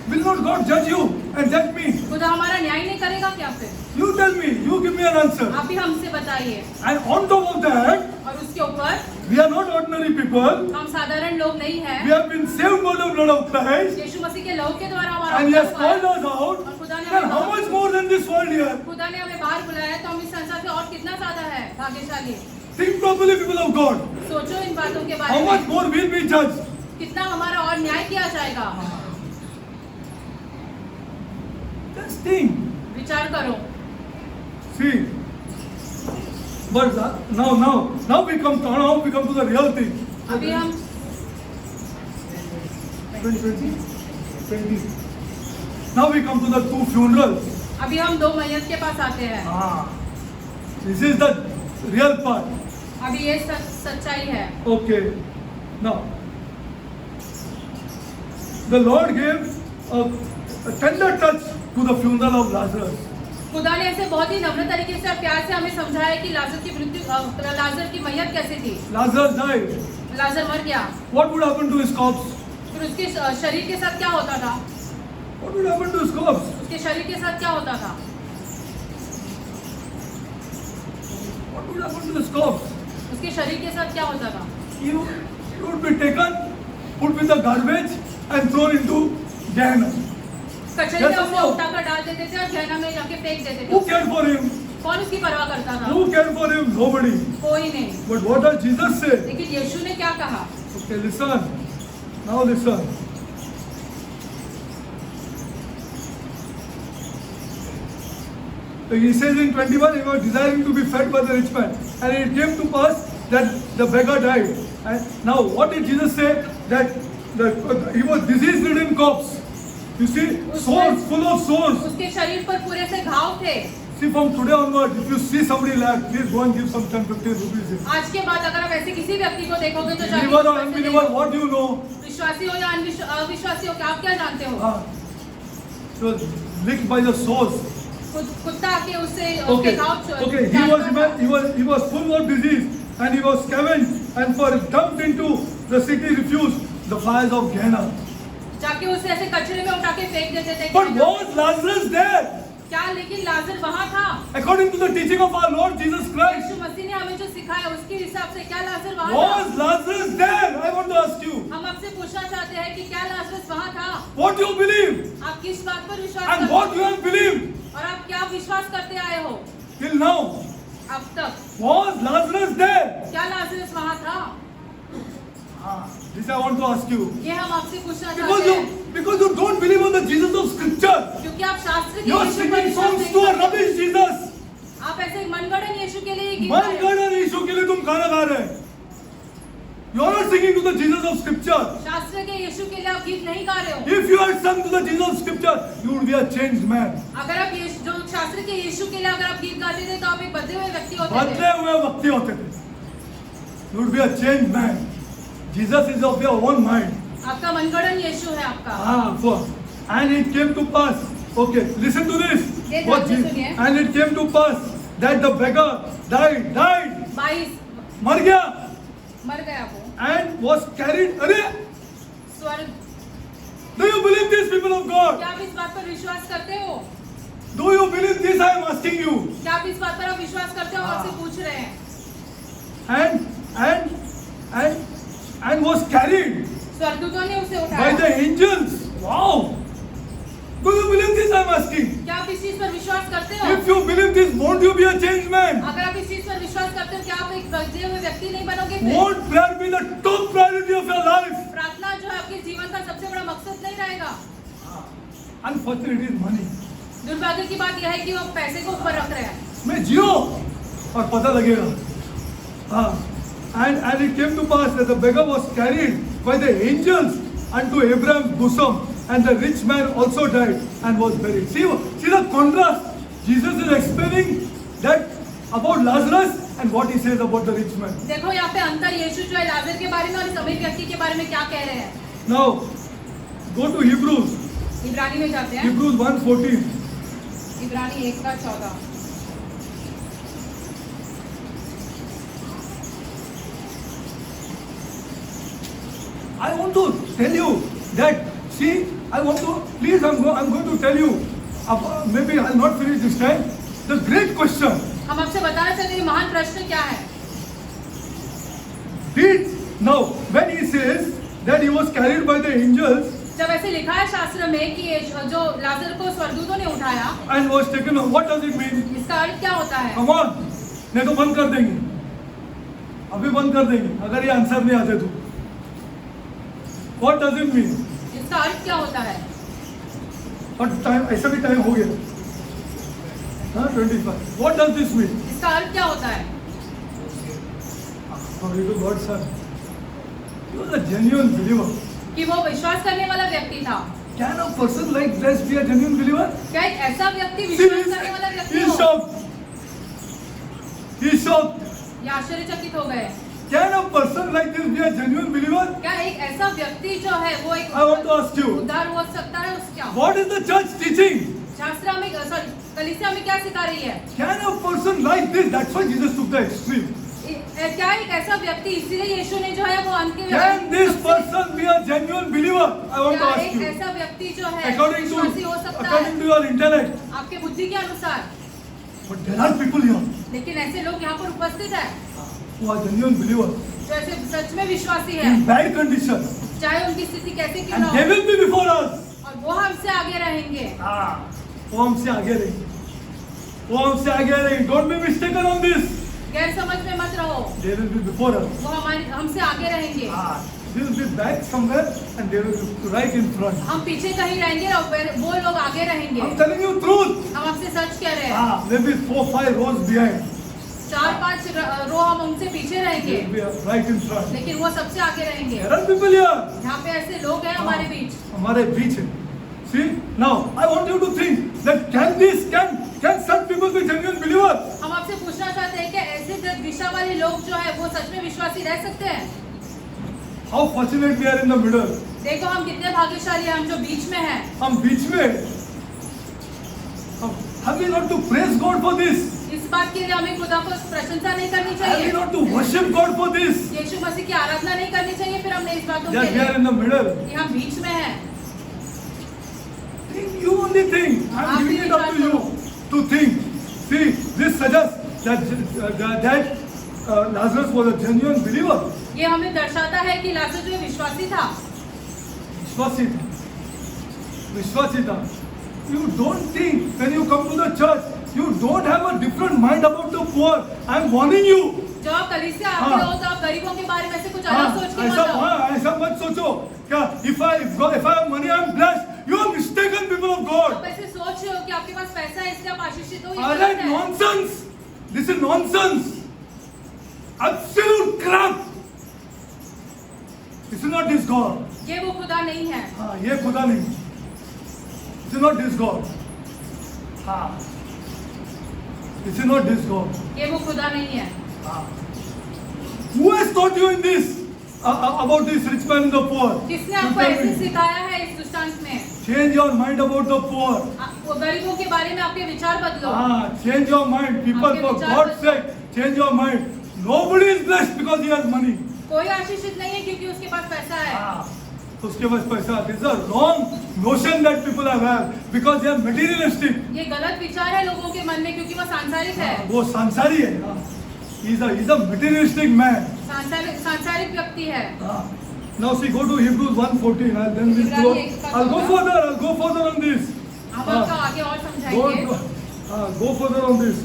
Will not God judge you and judge me? खुदा हमारा न्याय नहीं करेगा क्या फिर? You tell me. You give me an answer. आप ही हमसे बताइए। And on top of that, और उसके ऊपर we are not ordinary people. हम साधारण लोग नहीं हैं। We have been saved by the blood of Christ. यीशु मसीह के लहू के द्वारा हमारा And he has उद्धार हुआ called है। us out. और खुदा ने Then हमें how बाहर- much more than this world here? खुदा ने हमें बाहर बुलाया है तो हम इस संसार से और कितना ज्यादा है भाग्यशाली। Think properly, people of God. सोचो इन बातों के How बारे much में। more will be judged? कितना हमारा और न्याय किया जाएगा। Just think. विचार करो। See. But now we come to the real thing. अभी हम 20. Now we come to the 2 funerals. अभी हम 2 मैयत के पास आते हैं। This is the real part. अभी ये सच्चाई है। Okay. Now, the Lord gave a tender touch to the funeral of Lazarus. खुदा ने ऐसे बहुत ही नम्र तरीके से और प्यार से हमें समझाया कि लाजर की मैयत कैसे थी। Lazarus died. लाजर मर गया। What would happen to his corpse? फिर उसके शरीर के साथ क्या होता था? What would happen to his corpse? उसके शरीर के साथ क्या होता था? What would happen to his corpse? उसके शरीर के साथ क्या होता था? He would be taken, put with the garbage and thrown into Gehenna. कचरे में उसे उठाकर डाल देते थे और जहन्नम में जाके फेंक देते थे। Who cared for him? कौन उसकी परवाह करता था? Who cared for him? Nobody. कोई नहीं। But what does Jesus say? लेकिन यीशु ने क्या कहा? Okay, listen. Now listen. So he says in 21, he was desiring to be fed by the rich man. And it came to pass that the beggar died. And now what did Jesus say? That he was disease-ridden corpse. You see, sores, full of sores. उसके शरीर पर पूरे से घाव थे। See, from today onward, if you see somebody like, please go and give some 10-15 rupees. आज के बाद अगर आप ऐसे किसी व्यक्ति को देखोगे तो जाके Believer or पैसे unbeliever, दो। what do you know? विश्वासी हो या अविश्वासी हो, क्या आप क्या जानते हो? He was licked by the sores. कुत्ता आके उससे Okay, उसके घाव okay. He was full of disease and he was scavenged and for dumped into the city refuse the fires of Gehenna. जाके उसे ऐसे कचरे में उठा के फेंक देते थे। But was Lazarus there? क्या लेकिन लाजर वहाँ था? According to the teaching of our Lord Jesus Christ, यीशु मसीह ने हमें जो सिखाया उसके हिसाब से क्या लाजर वहाँ था? was Lazarus there? I want to ask you. हम आपसे पूछना चाहते हैं कि क्या लाजरस वहाँ था? What do you believe? आप किस बात पर विश्वास And करते what you have believed और आप क्या विश्वास करते आए हो till now? अब तक? Was Lazarus there? क्या लाजरस वहाँ था? This I want to ask you. ये हम आपसे पूछना चाहते हैं Because you don't believe on the Jesus of Scripture. क्योंकि आप शास्त्र के You are यीशु पर singing विश्वास songs नहीं to a करते। rubbish Jesus. आप ऐसे मनगढ़ंत यीशु के लिए गीत गा रहे हैं। मनगढ़ंत यीशु के लिए तुम गाना गा रहे हैं। You are not singing to the Jesus of Scripture. शास्त्र के यीशु के लिए आप गीत नहीं गा रहे हो। If you had sung to the Jesus of Scripture, you would be a changed man. अगर आप जो शास्त्र के यीशु के लिए अगर आप गीत गाते थे तो आप एक बदले हुए व्यक्ति होते थे। बदले हुए व्यक्ति होते थे। You would be a changed man. Jesus is of your own mind. आपका मनगढ़ंत यीशु है आपका। And it came to pass. Okay, listen to this. ये What ध्यान से Jesus- सुनिए। And it came to pass that the beggar died, 22 मर गया, मर गया वो and was carried. अरे, स्वर्ग। do you believe this, people of God? क्या आप इस बात पर विश्वास करते हो? Do you believe this? I am asking you. क्या आप इस बात पर आप विश्वास करते हो? आपसे पूछ रहे हैं। And was carried स्वर्गदूतों ने उसे by उठाया। the angels. Wow. Do you believe this? I am asking. क्या आप इस चीज पर विश्वास करते हो? If you believe this, won't you be a changed man? अगर आप इस चीज पर विश्वास करते हो, क्या आप एक बदले हुए व्यक्ति नहीं बनोगे फिर? Won't prayer be the top priority of your life? प्रार्थना जो है आपके जीवन का सबसे बड़ा मकसद नहीं रहेगा। Unfortunately, it is money. दुर्भाग्य की बात यह है कि वो पैसे को ऊपर रख रहे हैं। मैं जियो और पता लगेगा। And it came to pass that the beggar was carried by the angels unto Abraham's bosom, and the rich man also died and was buried. See the contrast. Jesus is explaining that about Lazarus and what he says about the rich man. देखो यहाँ पे अंतर यीशु जो है लाजर के बारे में और इस अमीर व्यक्ति के बारे में क्या कह रहे हैं। Now go to Hebrews. इब्रानी में जाते हैं। Hebrews 1:14. इब्रानी 1:14। I want to tell you that, see, I'm going to tell you, maybe I'll not finish this time, the great question. हम आपसे बताना चाहते हैं महान प्रश्न क्या है। Now, when he says that he was carried by the angels जब ऐसे लिखा है शास्त्र में कि जो लाजर को स्वर्गदूतों ने उठाया, and was taken, what does it mean? इसका अर्थ क्या होता है? Come on, नहीं तो बंद कर देंगे, अभी बंद कर देंगे अगर ये आंसर नहीं आते तो। What does it mean? इसका अर्थ क्या होता है? और टाइम ऐसा भी टाइम हो गया, हाँ 25. What does this mean? इसका अर्थ क्या होता है? Glory to God, sir. You are a genuine believer. कि वो विश्वास करने वाला व्यक्ति था। Can a person like this be a genuine believer? क्या एक ऐसा व्यक्ति See, विश्वास करने वाला व्यक्ति he's हो? shocked. He's shocked. ये आश्चर्यचकित हो गए। Can a person like this be a genuine believer? क्या एक ऐसा व्यक्ति जो है वो एक I want to ask you. उद्धार हो सकता है उसका? What is the church teaching? शास्त्र में कलीसिया में क्या सिखा रही है? Can a person like this? That's why Jesus took the extreme. क्या एक ऐसा व्यक्ति, इसीलिए यीशु ने जो है वो अंत के Can this person be a genuine believer? I want to क्या ask एक you. ऐसा व्यक्ति जो है According विश्वासी हो सकता है to your intellect. आपके बुद्धि के अनुसार? But there are people here लेकिन ऐसे लोग यहाँ पर उपस्थित है who are genuine believers जो ऐसे सच में विश्वासी है, in bad condition. चाहे उनकी स्थिति कैसे क्यों And ना they हो, will be before us. और वो हमसे आगे रहेंगे। वो हमसे आगे रहेंगे, वो हमसे आगे रहेंगे. Don't be mistaken on this. गैर समझ में मत रहो, They will be before us. वो हमसे आगे रहेंगे। They will be back somewhere and they will be right in front. हम पीछे कहीं रहेंगे और वो लोग आगे रहेंगे। I'm telling you truth. हम आपसे सच कह रहे हैं। Maybe 4-5 rows behind. 4-5 रो हम उनसे पीछे They रहेंगे, will be right in front. लेकिन वो सबसे आगे रहेंगे। There are people here. यहाँ पे ऐसे लोग हैं हमारे बीच। हमारे बीच है. See, now I want you to think that can such people be genuine believers? हम आपसे पूछना चाहते हैं कि ऐसे दिशा वाले लोग जो है वो सच में विश्वासी रह सकते हैं? How fortunate we are in the middle. देखो हम कितने भाग्यशाली हैं, हम जो बीच में हैं। हम बीच में. Have we not to praise God for this? इस बात के लिए हमें खुदा को प्रशंसा नहीं करनी Have we चाहिए? not to worship God for this? यीशु मसीह की आराधना नहीं करनी चाहिए फिर हमने इस बातों Yes, के we are in लिए the middle. कि हम बीच में हैं? Think, you only think. I'm आप giving भी it up to विचार you to think. See, this suggests that Lazarus was a genuine believer. ये हमें दर्शाता है कि लाजर जो है विश्वासी था। विश्वासी था. You don't think when you come to the church, you don't have a different mind about the poor. I'm warning you. जब आप कलीसिया आते हो तो आप गरीबों के बारे में से कुछ अलग सोच के मत आओ। ऐसा मत सोचो क्या if I have money I'm blessed. You are mistaken, people of God. आप ऐसे सोच रहे हो कि आपके पास पैसा है इसलिए आप आशीषित हो, ये All गलत that है। nonsense. This is nonsense. Absolute crap. This is not this God. ये वो खुदा नहीं है. हाँ, ये खुदा नहीं. This is not this God. हाँ. This is not this God. ये वो खुदा नहीं है. हाँ. Who has taught you in this? About this rich man and the poor? किसने आपको ऐसे सिखाया है इस दृष्टांत में? Change your mind about the poor. वो गरीबों के बारे में आपके विचार बदलो. Ah, change your mind, people, आपके for विचार God's बदलो. sake, change your mind. Nobody is blessed because he has money. कोई आशीषित नहीं है क्योंकि उसके पास पैसा है. उसके पास पैसा. This is a wrong notion that people have because they are materialistic. ये गलत विचार है लोगों के मन में क्योंकि वो सांसारिक है. वो सांसारी है. He's a materialistic man. सांसारिक व्यक्ति है. Now see, go to Hebrews 1:14 and then we'll go. I'll go further on this. हम आपको आगे और समझाएंगे. Go further on this.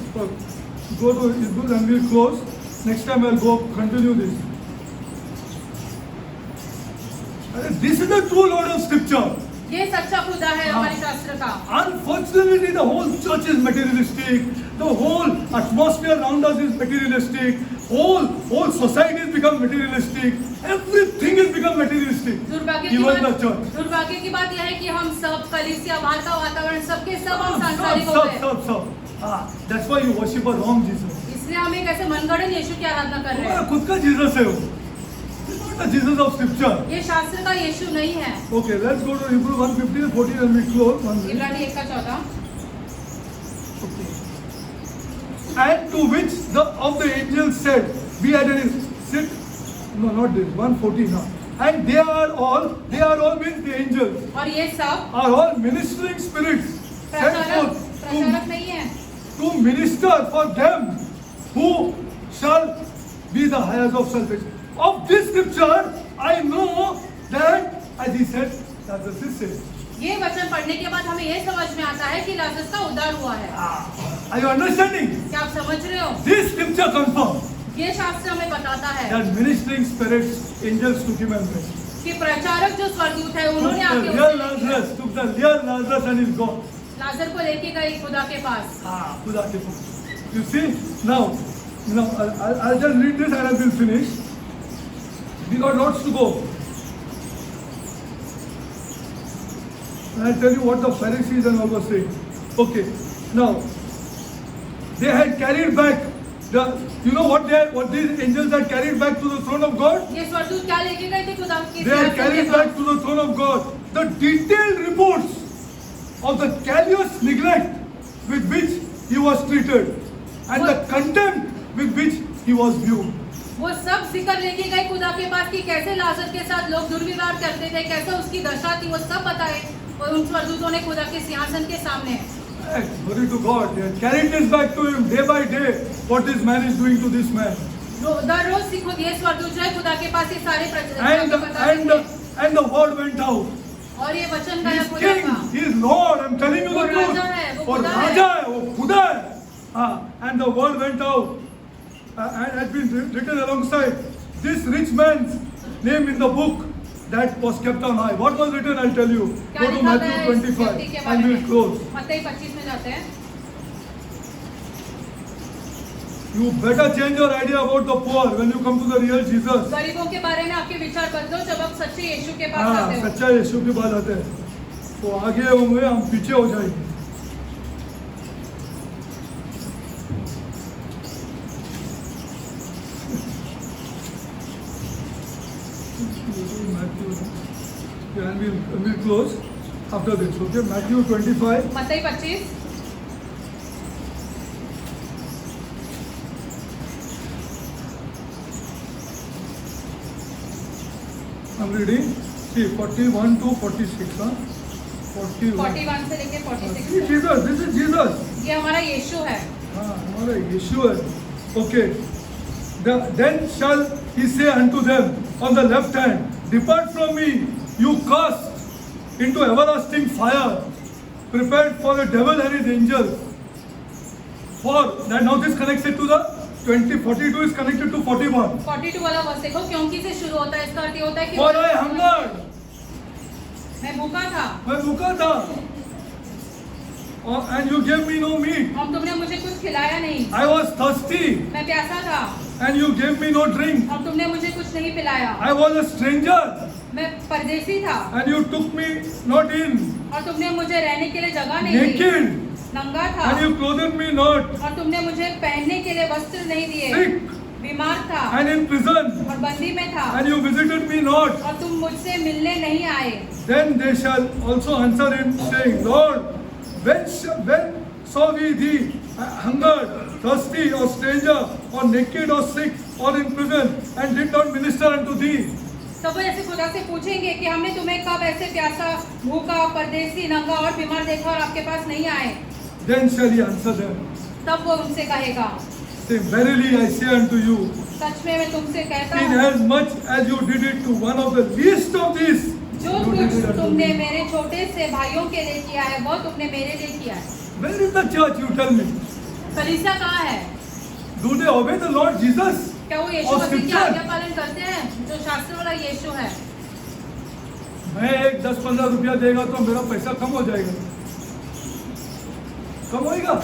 Go to Hebrews and we'll close. Next time I'll go continue this. This is the true Lord of Scripture. ये सच्चा खुदा है हमारे शास्त्र का. Unfortunately, the whole church is materialistic. The whole atmosphere around us is materialistic. Whole society has become materialistic. Everything has become materialistic. Even the church. दुर्भाग्य की बात यह है कि हम सब कलीसिया बाहर का वातावरण सबके सब हम सांसारिक हो गए. सब. That's why you worship a wrong Jesus. इसलिए हम एक ऐसे मनगढ़ंत यीशु की आराधना कर रहे हैं. खुद का जीसस है वो. The Jesus of Scripture. ये शास्त्र का यीशु नहीं है. Okay, let's go to Hebrews 1:15-14 and we close. इब्रानी 1:14. Okay. And to which of the angels said, "We had a sit." No, not this. 1:14 now. And they are all means the angels. और ये सब Are all ministering spirits sent forth प्रचारक नहीं है. to minister for them who shall be the heirs of salvation. Of this scripture, I know that, as he said, that the sister. ये वचन पढ़ने के बाद हमें ये समझ में आता है कि लाजरस का उद्धार हुआ है. Are you understanding? क्या आप समझ रहे हो? This scripture confirms ये शास्त्र हमें बताता है that ministering spirits, angels took him and went. कि प्रचारक जो स्वर्गदूत है उन्होंने Took आके the real उसे लेके Lazarus, took the real Lazarus and he's gone. लाजर को लेके गए खुदा के पास. खुदा के पास. You see, now I'll just read this and I will finish. We got lots to go. And I'll tell you what the Pharisees and all were saying. Okay, now they had carried back you know what these angels had carried back to the throne of God? ये स्वर्गदूत क्या लेके गए थे खुदा के They had सिंहासन के carried pass? back to the throne of God the detailed reports of the callous neglect with which he was treated and the contempt with which he was viewed. वो सब जिक्र लेके गए खुदा के पास कि कैसे लाजर के साथ लोग दुर्व्यवहार करते थे, कैसे उसकी दशा थी, वो सब बताए. और उन स्वर्गदूतों ने खुदा के सिंहासन के सामने. Glory to God. They had carried this back to him day by day. What this man is doing to this man. दर रोज सीखो ये स्वर्गदूत जो है खुदा के पास ये सारे प्रचारक And the word went out. और ये वचन He गया is खुदा king. का. He is Lord. I'm telling you the वो truth. राजा है, वो और खुदा है. राजा है, वो खुदा है. And the word went out. And had been written alongside this rich man's name in the book that was kept on high. What was written? I'll tell you. क्या Go to लिखा गया Matthew है इस 25 व्यक्ति के and बारे we'll में? close. मत्ती 25 में जाते हैं. You better change your idea about the poor when you come to the real Jesus. गरीबों के बारे में आपके विचार बदलो जब आप सच्चे यीशु के पास आते हो. सच्चा यीशु की बात आते हैं. वो आगे होंगे, हम पीछे हो जाएंगे. And we'll close after this. Okay, Matthew 25. मत्ती 25. I'm reading. See, 41 to 46. 41 से लेके 46 See, Jesus. This is Jesus. ये हमारा यीशु है. हमारा यीशु है. Okay. Then shall he say unto them on the left hand, Depart from me, you cast into everlasting fire, prepared for the devil and his angels. For that now this connects it to the 42 is connected to 41. 42 वाला verse देखो, क्योंकि से शुरू होता है. इसका अर्थ ये होता है कि For I hungered. मैं भूखा था. मैं भूखा था. and you gave me no meat. और तुमने मुझे कुछ खिलाया नहीं, I was thirsty मैं प्यासा था and you gave me no drink. और तुमने मुझे कुछ नहीं पिलाया, I was a stranger मैं परदेसी था and you took me not in. और तुमने मुझे रहने के लिए जगह नहीं दी, Naked नंगा था and you clothed me not. और तुमने मुझे पहनने के लिए वस्त्र नहीं दिए, Sick बीमार था and in prison और बंदी में था and you visited me not. और तुम मुझसे मिलने नहीं आए। Then they shall also answer him, saying, Lord, when saw we thee hungered, thirsty, or stranger, or naked, or sick, or in prison, and did not minister unto thee? तब वो ऐसे खुदा से पूछेंगे कि हमने तुम्हें कब ऐसे प्यासा, भूखा, परदेसी, नंगा और बीमार देखा और आपके पास नहीं आए। Then shall he answer them, तब वो उनसे कहेगा, saying, Verily I say unto you, सच में मैं तुमसे कहता हूँ, inasmuch as you did it to one of the least of these, जो you did कुछ it unto तुमने me. मेरे छोटे से भाइयों के लिए किया है वो तुमने मेरे लिए किया है। Where is the church, you tell me? कलीसिया कहाँ है? Do they obey the Lord Jesus? क्या वो यीशु और मसीह की scripture? आज्ञा पालन करते हैं? जो शास्त्र वाला यीशु है, मैं एक 10-15 रुपया देगा तो मेरा पैसा कम हो जाएगा, कम होएगा,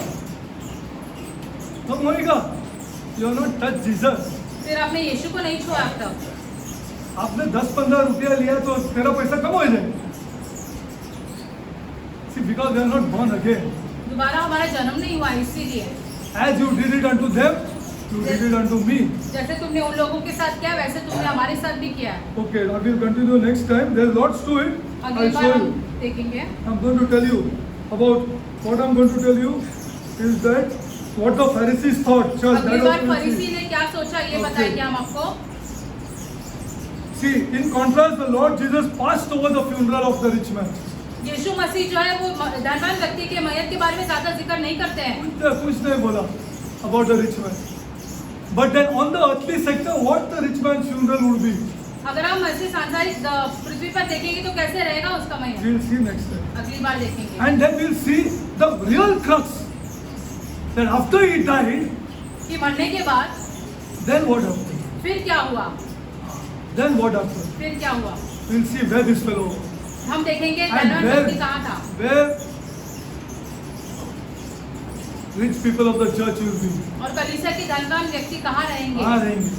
कम होएगा। You are not touch Jesus. फिर आपने यीशु को नहीं छुआ अब तक। आपने 10-15 रुपया लिया तो मेरा पैसा कम हो जाएगा। See, because they are not born again. दोबारा हमारा जन्म नहीं हुआ इसीलिए। As you did it unto them, you did it unto me. जैसे तुमने उन लोगों के साथ किया वैसे तुमने हमारे साथ भी किया है। Okay, I will continue next time. There is lots to it. अगली I'll बार show हम you. देखेंगे। I'm going to tell you about what I'm going to tell you is that what the Pharisees thought. Church, अगली that bar also we'll फरीसी see. ने क्या सोचा ये Okay. बताएंगे हम आपको। See, in contrast, the Lord Jesus passed over the funeral of the rich man. यीशु मसीह जो है वो धनवान व्यक्ति के मयत के बारे में ज्यादा जिक्र नहीं करते हैं। कुछ नहीं बोला about the rich man. But then on the earthly sector, what the rich man's funeral would be, अगर हम ऐसे सांसारिक पृथ्वी पर देखेंगे तो कैसे रहेगा उसका मयत, we'll see next time. अगली बार देखेंगे। And then we'll see the real crux. That after he died, कि मरने के बाद then what happened? फिर क्या हुआ, Then what happened? फिर क्या हुआ, We'll see where this fellow, हम देखेंगे And धनवान where- व्यक्ति कहाँ था, where rich people of the church will be. और कलीसिया के धनवान व्यक्ति कहाँ रहेंगे। कहाँ रहेंगे?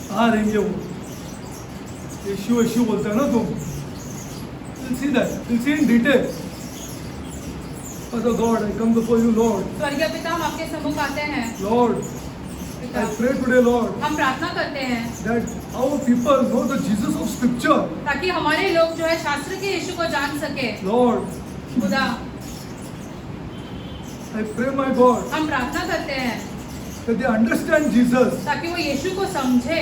कहाँ रहेंगे वो? यीशु बोलते हैं ना तुम। We'll see that. We'll see in detail. Father God, I come before you, Lord. स्वर्गीय पिता, हम आपके सम्मुख आते हैं। Lord, पिता, I pray today, Lord, हम प्रार्थना करते हैं that our people know the Jesus of Scripture. ताकि हमारे लोग जो है शास्त्र के यीशु को जान सके। Lord, खुदा, I pray, my God, हम प्रार्थना करते हैं that they understand Jesus. ताकि वो यीशु को समझे।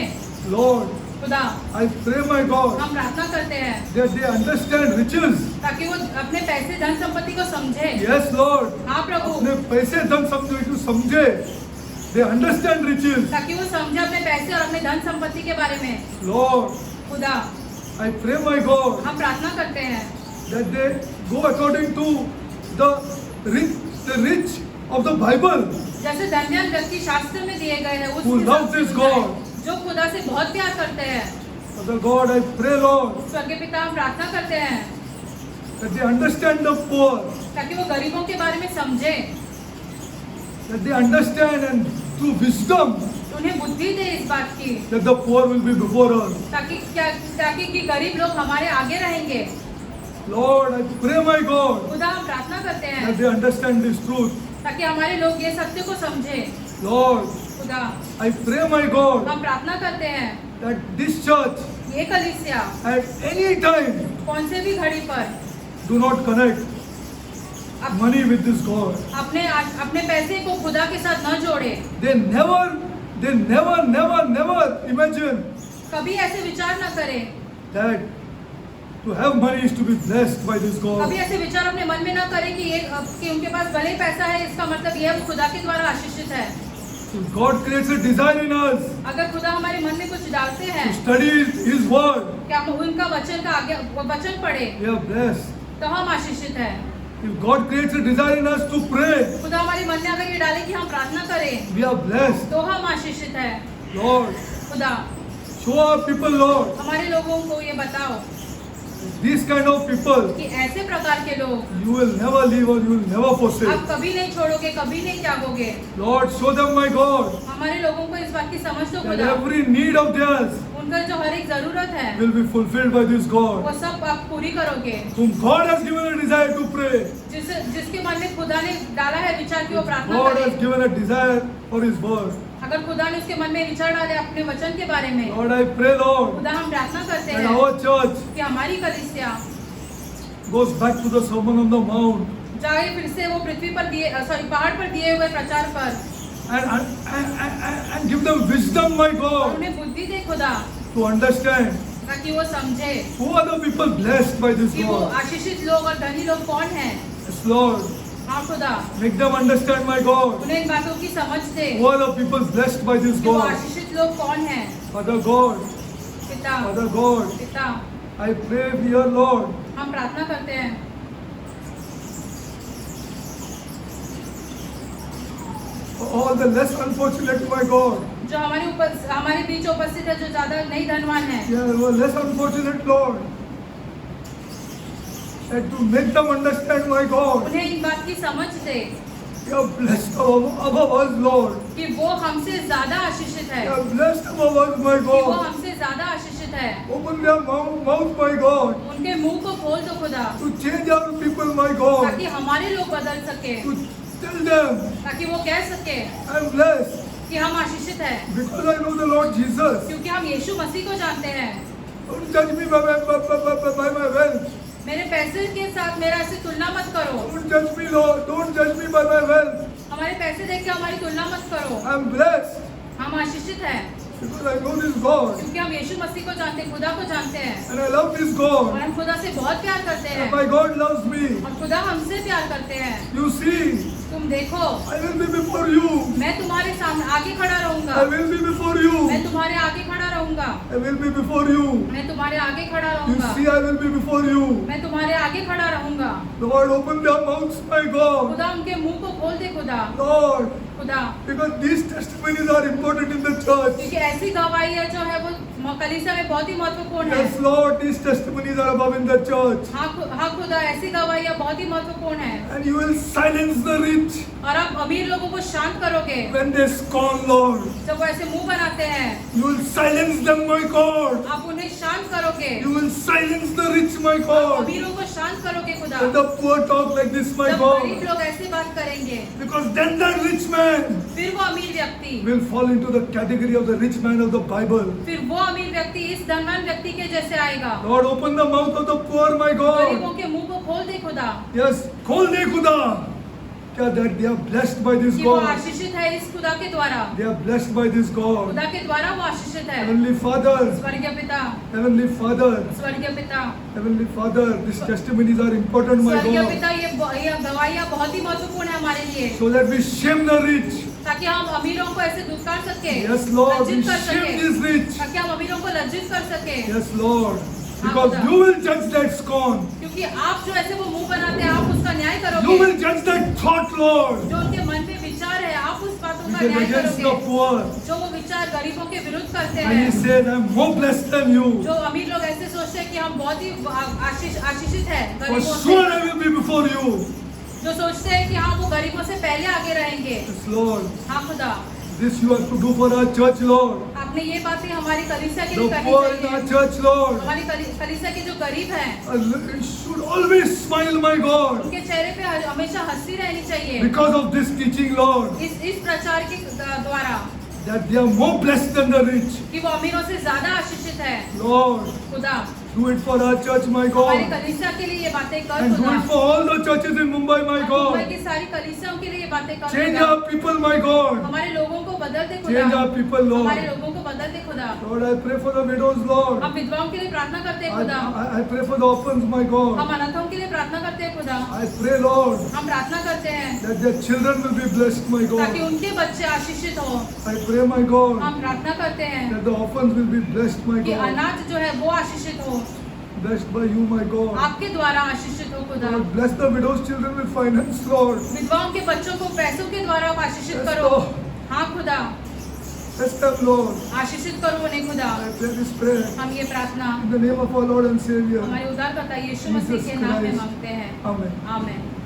Lord, खुदा, I pray, my God, हम प्रार्थना करते हैं that they understand riches. ताकि वो अपने पैसे धन संपत्ति को समझे। Yes, Lord. हाँ प्रभु, अपने पैसे धन समझे to समझे. They understand riches. ताकि वो समझे अपने पैसे और अपने धन संपत्ति के बारे में। Lord, खुदा, I pray, my God, हम प्रार्थना करते हैं that they go according to the rich of the Bible, जैसे धन्य व्यक्ति शास्त्र में दिए गए हैं उस who हिसाब love से this हो जाए, God. जो खुदा से बहुत प्यार करते हैं। Father God, I pray, Lord, स्वर्गीय पिता, हम प्रार्थना करते हैं that they understand the poor, ताकि वो गरीबों के बारे में समझे, that they understand and through wisdom उन्हें बुद्धि दे इस बात की that the poor will be before us. ताकि कि गरीब लोग हमारे आगे रहेंगे। Lord, I pray, my God, खुदा, हम प्रार्थना करते हैं that they understand this truth. ताकि हमारे लोग ये सत्य को समझे। Lord, खुदा, I pray, my God, हम प्रार्थना करते हैं that this church ये कलीसिया at any time कौन से भी घड़ी पर do not connect up- money with this God. अपने पैसे को खुदा के साथ न जोड़े। They never imagine कभी ऐसे विचार न करें, that to have money is to be blessed by this God. कभी ऐसे विचार अपने मन में न करें कि उनके पास भले ही पैसा है इसका मतलब यह है वो खुदा के द्वारा आशीषित है। If God creates a desire in us अगर खुदा हमारे मन में कुछ डालते हैं to study His word, कि हम उनका वचन पढ़े we are blessed. तो हम आशीषित है। If God creates a desire in us to pray, खुदा हमारे मन में अगर ये डाले कि हम प्रार्थना करें we are blessed. तो हम आशीषित है। Lord, खुदा, show our people, Lord, हमारे लोगों को ये बताओ These kind of people, कि ऐसे प्रकार के लोग you will never leave or you will never forsake. आप कभी नहीं छोड़ोगे, कभी नहीं त्यागोगे। Lord, show them, my God, हमारे लोगों को इस बात की समझ दो that खुदा, every need of theirs उनका जो हर एक जरूरत है will be fulfilled by this वो God, सब आप पूरी करोगे। whom God has given a desire to pray. जिसके मन में खुदा ने डाला है विचार की वो प्रार्थना God has करे। given a desire for His word. अगर खुदा ने उसके मन में विचार डाले अपने वचन के बारे में, Lord, I pray, Lord, खुदा हम प्रार्थना करते that हैं our church कि हमारी कलीसिया goes back to the Sermon on the Mount जाए फिर से वो पृथ्वी पर पहाड़ पर दिए हुए प्रचार पर, and give them wisdom, my और God, उन्हें बुद्धि दे खुदा, to understand ताकि वो समझे who are the people blessed by this कि वो God. आशीषित लोग और धनी लोग कौन हैं। Yes, Lord, हाँ खुदा, make them understand, my God, उन्हें इन बातों की समझ दे who are the people blessed by this कि वो God. आशीषित लोग कौन हैं। Father God, पिता Father God, पिता I pray here, Lord, हम प्रार्थना करते हैं for all the less unfortunate, my God. जो हमारे बीच उपस्थित है, जो ज्यादा नहीं धनवान है, Yeah, who are less unfortunate, Lord. And to make them understand, my God, उन्हें इन बात की समझ दे you are blessed above us, Lord. कि वो हमसे ज्यादा आशीषित है, You are blessed above us, my कि वो God. हमसे ज्यादा आशीषित है। Open their mouth, my God, उनके मुंह को खोल दो खुदा, to change our people, my God. ताकि हमारे लोग बदल सके, To tell them, ताकि वो कह सके I am blessed कि हम आशीषित है, because I know the Lord Jesus. क्योंकि हम यीशु मसीह को जानते हैं। Don't judge me by my wealth. मेरे पैसे के साथ मेरा ऐसे तुलना मत करो, Don't judge me, Lord. Don't judge me by my wealth. हमारे पैसे देख के हमारी तुलना मत करो। I am blessed हम आशीषित हैं because I know this God. क्योंकि हम यीशु मसीह को जानते हैं, खुदा को जानते हैं, And I love this और God. हम खुदा से बहुत प्यार करते हैं, And my God loves me. और खुदा हमसे प्यार करते हैं। You see, तुम देखो, I will be before you. मैं तुम्हारे सामने आगे खड़ा रहूंगा, I will be before you. मैं तुम्हारे आगे खड़ा रहूंगा, I will be before you. मैं तुम्हारे आगे खड़ा You रहूंगा, see, I will be before you. मैं तुम्हारे आगे खड़ा रहूंगा। Lord, open their mouths, my God. खुदा उनके मुंह को खोल दे खुदा, Lord, खुदा, because these testimonies are important in the church. क्योंकि ऐसी गवाही है जो है वो कलीसिया में बहुत ही महत्वपूर्ण है। Yes, Lord, these testimonies are above in the church. हाँ खुदा, ऐसी गवाही बहुत ही महत्वपूर्ण है, And you will silence the rich और आप अमीर लोगों को शांत करोगे when they scorn, Lord. जब वो ऐसे मुंह बनाते हैं, You will silence them, my God. आप उन्हें शांत करोगे, You will silence the rich, my आप God. अमीरों को शांत करोगे खुदा, When the poor talk like this, my जब God. गरीब लोग ऐसी बात करेंगे, Because then that rich man फिर वो अमीर व्यक्ति, will fall into the category of the rich man of the Bible. फिर वो अमीर व्यक्ति इस धनवान व्यक्ति के जैसे आएगा। Lord, open the mouth of the poor, my God. गरीबों के मुंह को खोल दे खुदा, Yes, खोल दे खुदा. क्या that they are blessed by this कि वो God. आशीषित है इस खुदा के द्वारा, They are blessed by this God. खुदा के द्वारा वो आशीषित है। Heavenly Father, स्वर्गीय पिता, Heavenly Father, स्वर्गीय पिता, Heavenly Father, these testimonies are important, my स्वर्गीय God. पिता, ये गवाहियाँ बहुत ही महत्वपूर्ण है हमारे लिए, So that we shame the rich. ताकि हम अमीरों को ऐसे दुत्कार सके, Yes, Lord, we लज्जित कर shame सके, these rich. ताकि हम अमीरों को लज्जित कर सके, Yes, Lord, because you will judge that scorn. क्योंकि आप जो ऐसे वो मुंह बनाते हैं, आप उसका न्याय You करोगे, will judge that thought, Lord. जो उनके मन में विचार है, आप उस बातों का Which is न्याय against the करोगे, poor. जो वो विचार गरीबों के विरुद्ध करते And he हैं, said, I'm more blessed than you. जो अमीर लोग ऐसे सोचते हैं कि हम बहुत ही आशीषित है For गरीबों sure से, I will be before you. जो सोचते हैं कि हाँ वो गरीबों से पहले आगे रहेंगे। Yes, Lord. हाँ खुदा, This you have to do for our church, Lord. आपने ये बातें हमारी कलीसिया के The लिए करनी poor in our चाहिए। church, Lord, हमारी कलीसिया के जो गरीब हैं, should always smile, my God, उनके चेहरे पे हमेशा हंसी रहनी चाहिए, because of this teaching, Lord, इस प्रचार के द्वारा, that they are more blessed than the rich. कि वो अमीरों से ज्यादा आशीषित है। Lord, खुदा, do it for our church, my हमारी God, कलीसिया के लिए ये बातें कर and do खुदा, it for all the churches in Mumbai, my Mumbai God. की सारी कलीसियाओं के लिए ये बातें कर Change खुदा, our people, my God. हमारे लोगों को बदल दे खुदा, Change our people, हमारे Lord. लोगों को बदल दे खुदा। Lord, I pray for the widows, Lord. हम विधवाओं के लिए प्रार्थना करते हैं खुदा, I pray for the orphans, my हम God. अनाथों के लिए प्रार्थना करते हैं खुदा, I pray, Lord, हम प्रार्थना करते हैं that their children will be blessed, my ताकि God. उनके बच्चे आशीषित हो। I pray, my God, हम प्रार्थना करते हैं that the orphans will be blessed, my कि God. अनाथ जो है वो आशीषित हो, Blessed by you, my God. आपके द्वारा आशीषित हो खुदा। Lord, bless the widows' children with finance, Lord. विधवाओं के बच्चों को पैसों के द्वारा आप आशीषित Yes, करो। Lord. हाँ खुदा, Bless them, Lord. आशीषित करो उन्हें खुदा। I pray this prayer हम ये प्रार्थना in the name of our Lord and Savior. हमारे उद्धारकर्ता यीशु मसीह के नाम में मांगते हैं। Amen. आमीन।